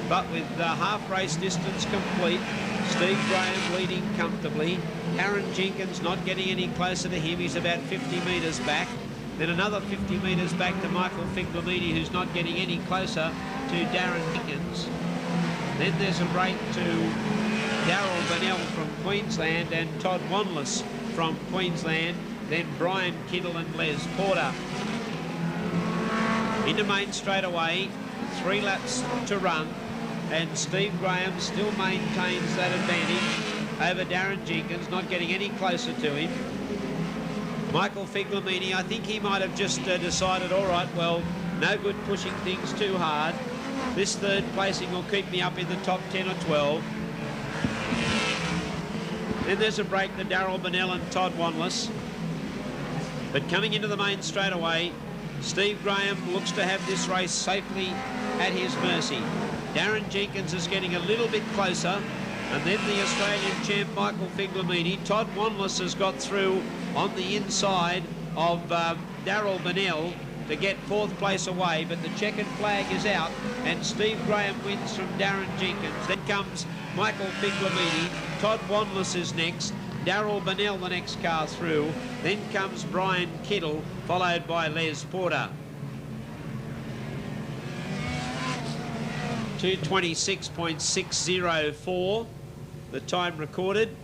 But with half race distance complete, Steve Graeme leading comfortably. Darren Jenkins not getting any closer to him. He's about 50 metres back. Then another 50 metres back to Michael Figlemini, who's not getting any closer to Darren Jenkins. Then there's a break to Darryl Bennell from Queensland and Todd Wanless from Queensland. Then Brian Kittle and Les Porter. Into main straight away, 3 laps to run, and Steve Graeme still maintains that advantage over Darren Jenkins, not getting any closer to him. Michael Figlemini, I think he might have just decided, all right, well, no good pushing things too hard. This 3rd placing will keep me up in the top 10 or 12. Then there's a break to Darryl Bennell and Todd Wanless. But coming into the main straight away, Steve Graeme looks to have this race safely at his mercy. Darren Jenkins is getting a little bit closer, and then the Australian champ Michael Figlemini. Todd Wanless has got through on the inside of Darryl Bennell to get 4th place away, but the checkered flag is out, and Steve Graeme wins from Darren Jenkins. Then comes Michael Figlemini. Todd Wanless is next. Darryl Bennell the next car through. Then comes Brian Kittle, followed by Les Porter. 2:26.604, the time recorded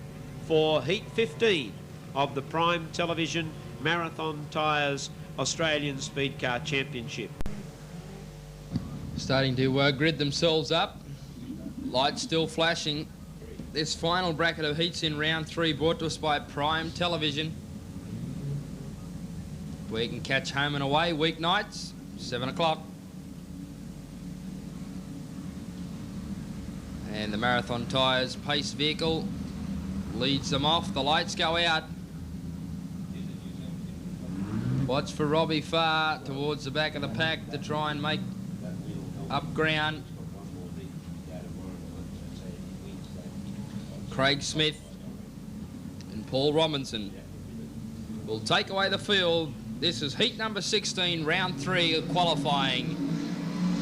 for Heat 15 of the Prime Television Marathon Tyres Australian Speed Car Championship. Starting to grid themselves up. Lights still flashing. This final bracket of heats in round 3 brought to us by Prime Television. We can catch home and away weeknights, 7 o'clock. And the Marathon Tyres pace vehicle leads them off. The lights go out. Watch for Robbie Farr towards the back of the pack to try and make up ground. Craig Smith and Paul Robinson will take away the field. This is heat number 16, round 3 of qualifying.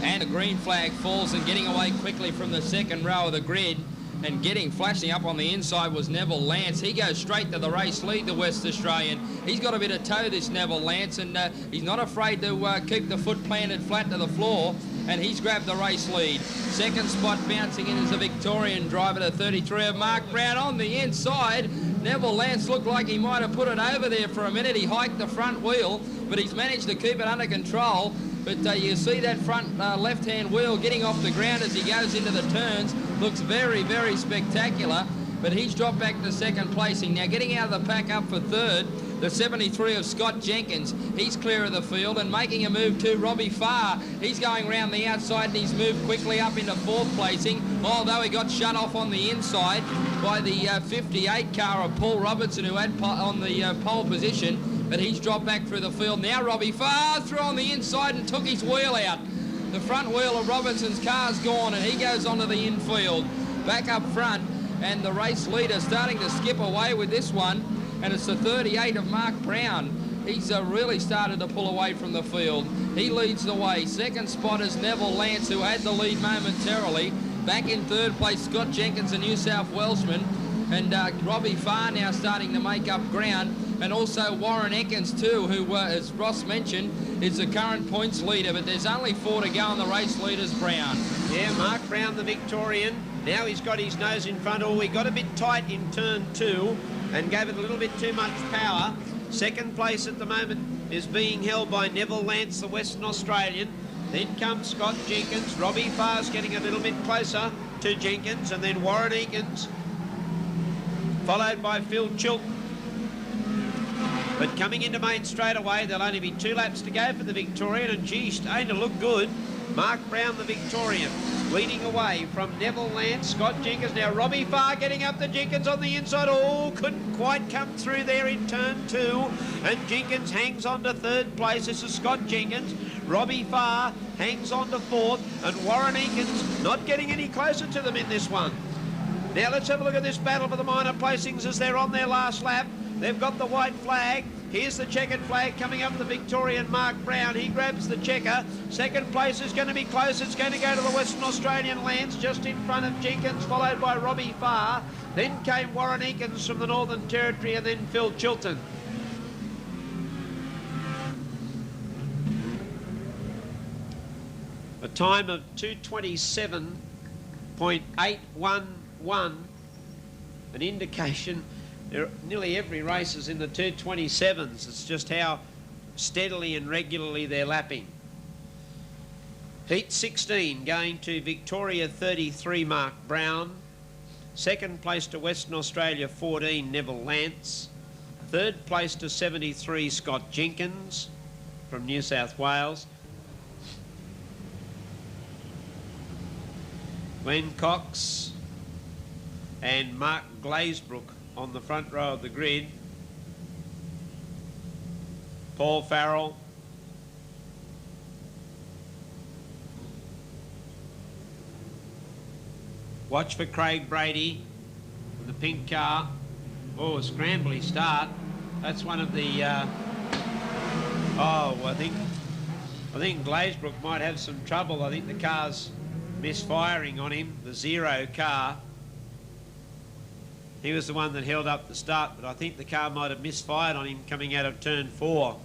And a green flag falls, and getting away quickly from the second row of the grid and flashing up on the inside was Neville Lance. He goes straight to the race lead, the West Australian. He's got a bit of toe, this Neville Lance, and he's not afraid to keep the foot planted flat to the floor, and he's grabbed the race lead. Second spot bouncing in is the Victorian driver, the 33 of Mark Brown on the inside. Neville Lance looked like he might have put it over there for a minute. He hiked the front wheel, but he's managed to keep it under control. But you see that front left-hand wheel getting off the ground as he goes into the turns. Looks very, very spectacular. But he's dropped back to 2nd placing. Now getting out of the pack up for 3rd, the 73 of Scott Jenkins. He's clear of the field and making a move to Robbie Farr. He's going round the outside, and he's moved quickly up into 4th placing, although he got shut off on the inside by the 58 car of Paul Robertson, who had on the pole position. But he's dropped back through the field. Now Robbie Farr through on the inside and took his wheel out. The front wheel of Robertson's car's gone, and he goes onto the infield. Back up front, and the race leader starting to skip away with this one, and it's the 38 of Mark Brown. He's really started to pull away from the field. He leads the way. 2nd spot is Neville Lance, who had the lead momentarily. Back in 3rd place, Scott Jenkins, a New South Welshman. And Robbie Farr now starting to make up ground. And also Warren Eakins too, who, as Ross mentioned, is the current points leader. But there's only 4 to go, and the race leader's Brown. Yeah, Mark Brown, the Victorian. Now he's got his nose in front. Oh, he got a bit tight in turn 2 and gave it a little bit too much power. Second place at the moment is being held by Neville Lance, the Western Australian. Then comes Scott Jenkins. Robbie Farr's getting a little bit closer to Jenkins, and then Warren Eakins, followed by Phil Chilton. But coming into main straight away, there'll only be 2 laps to go for the Victorian, and gee, starting to look good. Mark Brown, the Victorian, leading away from Neville Lance, Scott Jenkins. Now Robbie Farr getting up to Jenkins on the inside. Oh, couldn't quite come through there in turn 2. And Jenkins hangs on to 3rd place. This is Scott Jenkins. Robbie Farr hangs on to 4th. And Warren Eakins not getting any closer to them in this one. Now let's have a look at this battle for the minor placings as they're on their last lap. They've got the white flag. Here's the checkered flag coming up to the Victorian Mark Brown. He grabs the checker. Second place is going to be close. It's going to go to the Western Australian Lance just in front of Jenkins, followed by Robbie Farr. Then came Warren Eakins from the Northern Territory, and then Phil Chilton. A time of 2:27.811, an indication nearly every race is in the 2:27s. It's just how steadily and regularly they're lapping. Heat 16 going to Victoria 33 Mark Brown. Second place to Western Australia 14 Neville Lance. Third place to 73 Scott Jenkins from New South Wales. Glenn Cox and Mark Glazebrook on the front row of the grid. Paul Farrell. Watch for Craig Brady with the pink car. Oh, a scrambly start. That's one of the... I think Glazebrook might have some trouble. I think the car's misfiring on him, the 0 car. He was the one that held up the start, but I think the car might have misfired on him coming out of turn 4.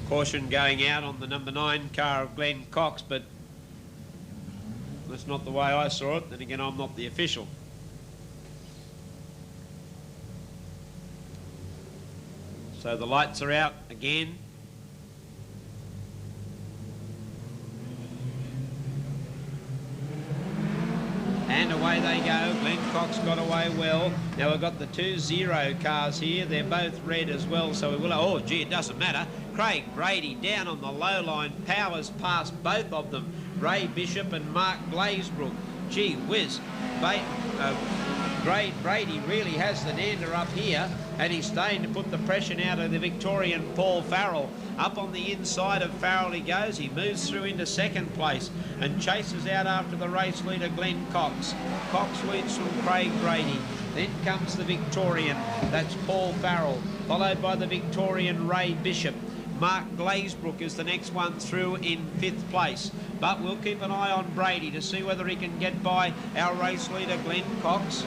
Caution going out on the number 9 car of Glenn Cox, but that's not the way I saw it. Then again, I'm not the official. So the lights are out again. And away they go. Glenn Cox got away well. Now we've got the 2 0 cars here. They're both red as well, so we will... Oh, gee, it doesn't matter. Craig Brady down on the low line. Powers past both of them. Ray Bishop and Mark Glazebrook. Gee whiz. Brady really has the dander up here, and he's starting to put the pressure out of the Victorian Paul Farrell. Up on the inside of Farrell he goes. He moves through into second place and chases out after the race leader Glenn Cox. Cox leads from Craig Brady. Then comes the Victorian. That's Paul Farrell, followed by the Victorian Ray Bishop. Mark Glazebrook is the next one through in 5th place. But we'll keep an eye on Brady to see whether he can get by our race leader Glenn Cox.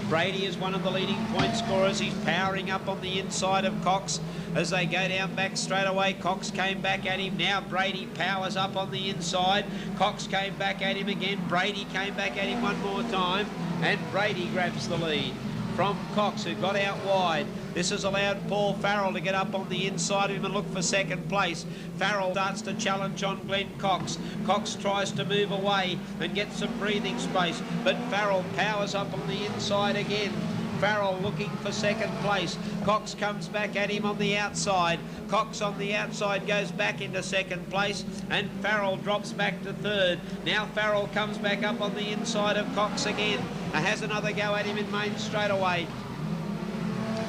Brady is one of the leading point scorers. He's powering up on the inside of Cox as they go down back straight away. Cox came back at him. Now Brady powers up on the inside. Cox came back at him again. Brady came back at him one more time, and Brady grabs the lead from Cox, who got out wide. This has allowed Paul Farrell to get up on the inside of him and look for second place. Farrell starts to challenge on Glenn Cox. Cox tries to move away and get some breathing space, but Farrell powers up on the inside again. Farrell looking for second place. Cox comes back at him on the outside. Cox on the outside goes back into second place, and Farrell drops back to 3rd. Now Farrell comes back up on the inside of Cox again. Has another go at him in main straight away.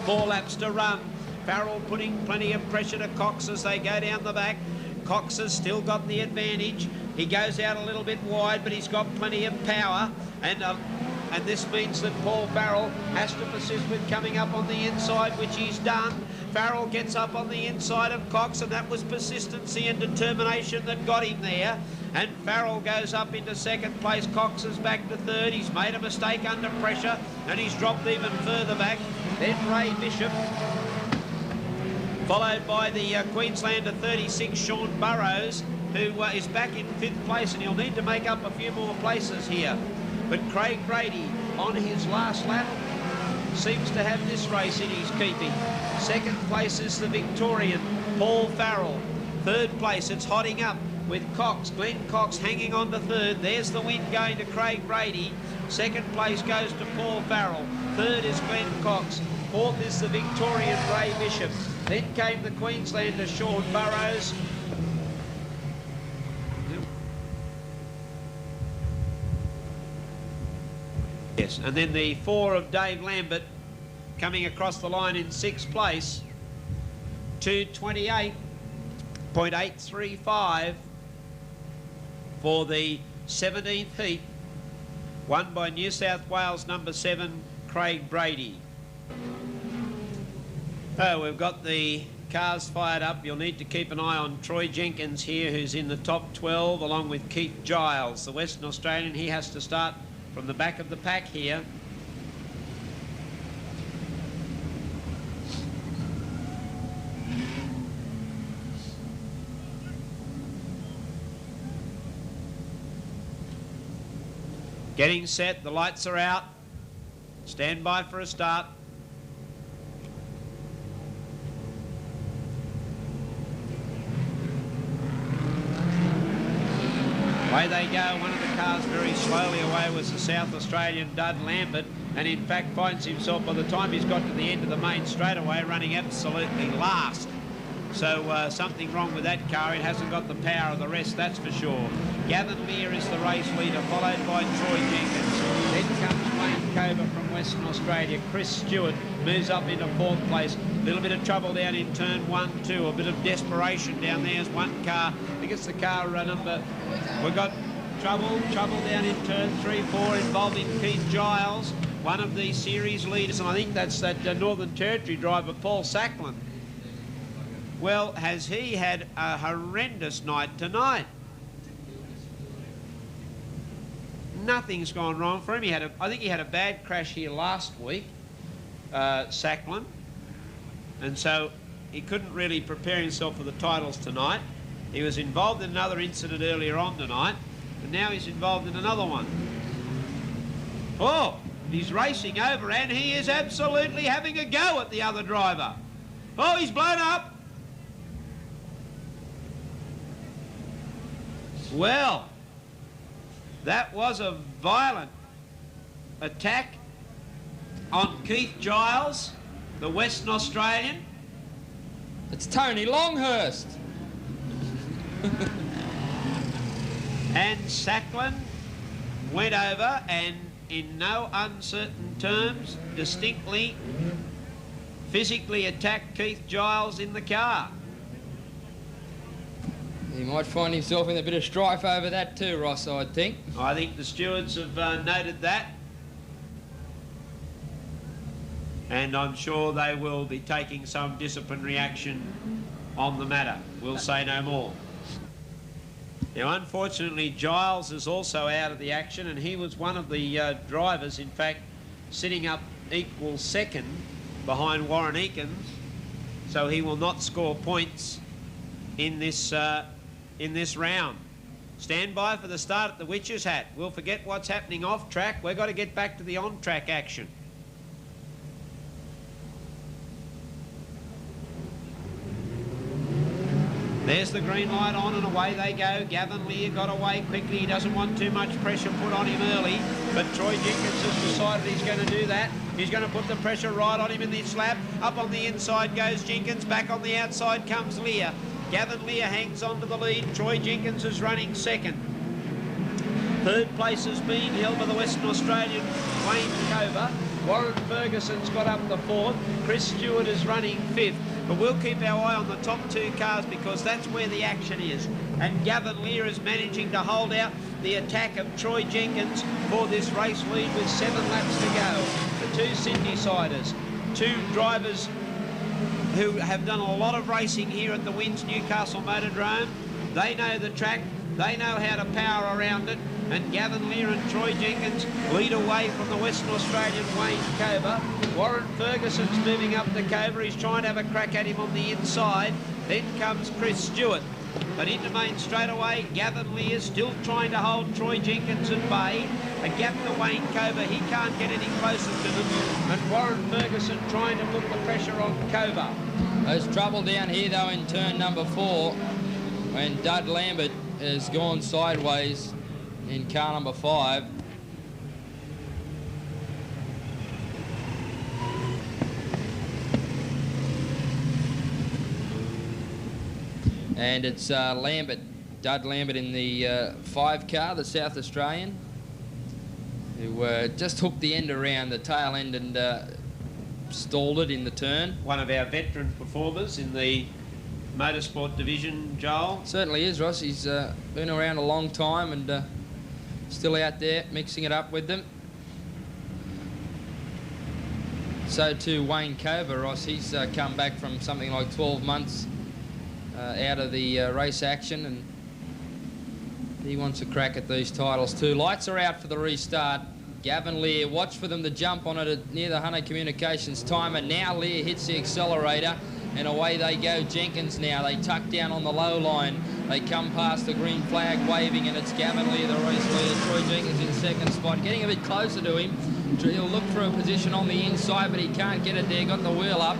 4 laps to run. Farrell putting plenty of pressure to Cox as they go down the back. Cox has still got the advantage. He goes out a little bit wide, but he's got plenty of power, and this means that Paul Farrell has to persist with coming up on the inside, which he's done. Farrell gets up on the inside of Cox, and that was persistency and determination that got him there. And Farrell goes up into second place. Cox is back to 3rd. He's made a mistake under pressure, and he's dropped even further back. Then Ray Bishop, followed by the Queenslander 36, Sean Burrows, who is back in 5th place, and he'll need to make up a few more places here. But Craig Brady, on his last lap, seems to have this race in his keeping. 2nd place is the Victorian, Paul Farrell. 3rd place, it's hotting up with Cox, Glenn Cox hanging on to 3rd. There's the win going to Craig Brady. 2nd place goes to Paul Farrell. 3rd is Glenn Cox. 4th is the Victorian Ray Bishop. Then came the Queenslander Sean Burrows. Yes, and then the 4 of Dave Lambert coming across the line in 6th place. 2:28.835 for the 17th heat, won by New South Wales number 7, Craig Brady. Oh, we've got the cars fired up. You'll need to keep an eye on Troy Jenkins here, who's in the top 12, along with Keith Giles, the Western Australian. He has to start from the back of the pack here. Getting set, the lights are out. Stand by for a start. Away they go. One of the cars very slowly away was the South Australian Dud Lambert, and in fact finds himself, by the time he's got to the end of the main straightaway, running absolutely last. So something wrong with that car. It hasn't got the power of the rest, that's for sure. Gavin Lear is the race leader, followed by Troy Jenkins. Then comes Wayne Cover from Western Australia. Chris Stewart moves up into 4th place. A little bit of trouble down in turn 1, 2. A bit of desperation down there as one car. I think it's the car number. We've got trouble down in turn 3, 4 involving Keith Giles, one of the series leaders, and I think that's that Northern Territory driver, Paul Sacklin. Well, has he had a horrendous night tonight? Nothing's gone wrong for him. I think he had a bad crash here last week, Sacklin, and so he couldn't really prepare himself for the titles tonight. He was involved in another incident earlier on tonight, and now he's involved in another one. Oh, he's racing over, and he is absolutely having a go at the other driver. Oh, he's blown up. Well, that was a violent attack on Keith Giles, the Western Australian. It's Tony Longhurst. And Sacklin went over and, in no uncertain terms, distinctly, physically attacked Keith Giles in the car. He might find himself in a bit of strife over that too, Ross, I think. I think the stewards have noted that. And I'm sure they will be taking some disciplinary action on the matter. We'll say no more. Now, unfortunately, Giles is also out of the action, and he was one of the drivers, in fact, sitting up equal second behind Warren Eakins, so he will not score points in this round. Stand by for the start at the Witch's Hat. We'll forget what's happening off track. We've got to get back to the on-track action. There's the green light on, and away they go. Gavin Lear got away quickly. He doesn't want too much pressure put on him early, but Troy Jenkins has decided he's going to do that. He's going to put the pressure right on him in this lap. Up on the inside goes Jenkins. Back on the outside comes Lear. Gavin Lear hangs on to the lead. Troy Jenkins is running second. 3rd place is being held by the Western Australian Wayne Cover. Warren Ferguson's got up the 4th. Chris Stewart is running 5th. But we'll keep our eye on the top 2 cars, because that's where the action is. And Gavin Lear is managing to hold out the attack of Troy Jenkins for this race lead with 7 laps to go. The 2 Sydney-siders, 2 drivers who have done a lot of racing here at the Winds Newcastle Motordrome. They know the track. They know how to power around it, and Gavin Lear and Troy Jenkins lead away from the Western Australian Wayne Cover. Warren Ferguson's moving up the Cover. He's trying to have a crack at him on the inside. Then comes Chris Stewart. But into main straight away, Gavin Lear still trying to hold Troy Jenkins at bay. A gap to Wayne Cover, he can't get any closer to them. And Warren Ferguson trying to put the pressure on Cover. There's trouble down here though in turn number 4 when Dud Lambert has gone sideways in car number 5. And it's Lambert, Dud Lambert in the 5 car, the South Australian, who just hooked the end around the tail end and stalled it in the turn. One of our veteran performers in the motorsport division, Joel. Certainly is, Ross. He's been around a long time and still out there mixing it up with them. So too Wayne Cover, Ross. He's come back from something like 12 months out of the race action, and he wants a crack at these titles too. Lights are out for the restart. Gavin Lear, watch for them to jump on it near the Hunter Communications timer. Now Lear hits the accelerator and away they go. Jenkins now, they tuck down on the low line. They come past the green flag waving, and it's Gavin Lear, the race leader. Troy Jenkins in second spot, getting a bit closer to him. He'll look for a position on the inside, but he can't get it there. Got the wheel up,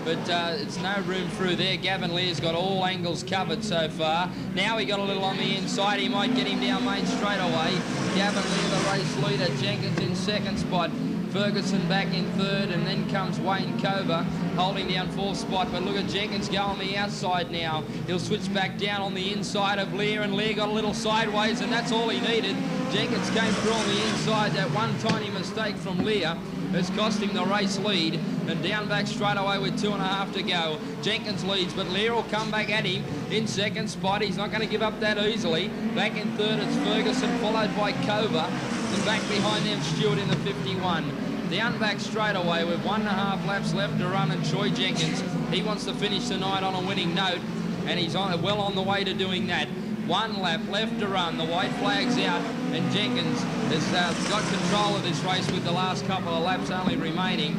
but it's no room through there. Gavin Lear's got all angles covered so far. Now he got a little on the inside. He might get him down main straight away. Gavin Lear, the race leader. Jenkins in second spot. Ferguson back in third, and then comes Wayne Cover holding down fourth spot. But look at Jenkins go on the outside now. He'll switch back down on the inside of Lear, and Lear got a little sideways, and that's all he needed. Jenkins came through on the inside. That one tiny mistake from Lear has cost him the race lead, and down back straight away with 2.5 to go. Jenkins leads, but Lear will come back at him in second spot. He's not going to give up that easily. Back in third, it's Ferguson, followed by Cover, and back behind them, Stewart in the 51. Down back straight away with 1.5 laps left to run, and Troy Jenkins, he wants to finish the night on a winning note, and he's well on the way to doing that. 1 lap left to run, the white flag's out, and Jenkins has got control of this race with the last couple of laps only remaining,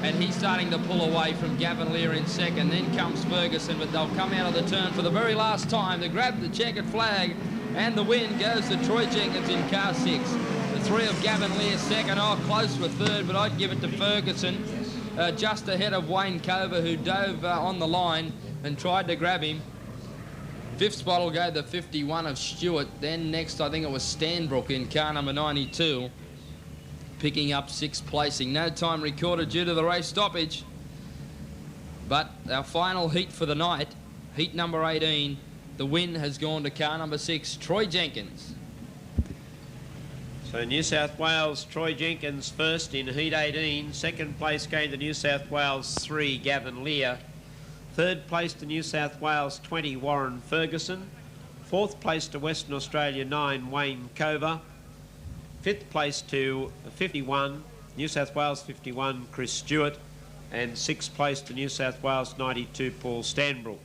and he's starting to pull away from Gavin Lear in second. Then comes Ferguson, but they'll come out of the turn for the very last time to grab the checkered flag, and the win goes to Troy Jenkins in car 6. The 3 of Gavin Lear second, close for third, but I'd give it to Ferguson, just ahead of Wayne Cover, who dove on the line and tried to grab him. 5th spot will go the 51 of Stewart. Then next, I think it was Stanbrook in car number 92, picking up 6th placing. No time recorded due to the race stoppage. But our final heat for the night, heat number 18, the win has gone to car number 6, Troy Jenkins. So New South Wales, Troy Jenkins first in heat 18. Second place came to New South Wales 3, Gavin Lear. Third place to New South Wales 20, Warren Ferguson. Fourth place to Western Australia 9, Wayne Cover. Fifth place to 51, New South Wales 51, Chris Stewart. And sixth place to New South Wales 92, Paul Stanbrook.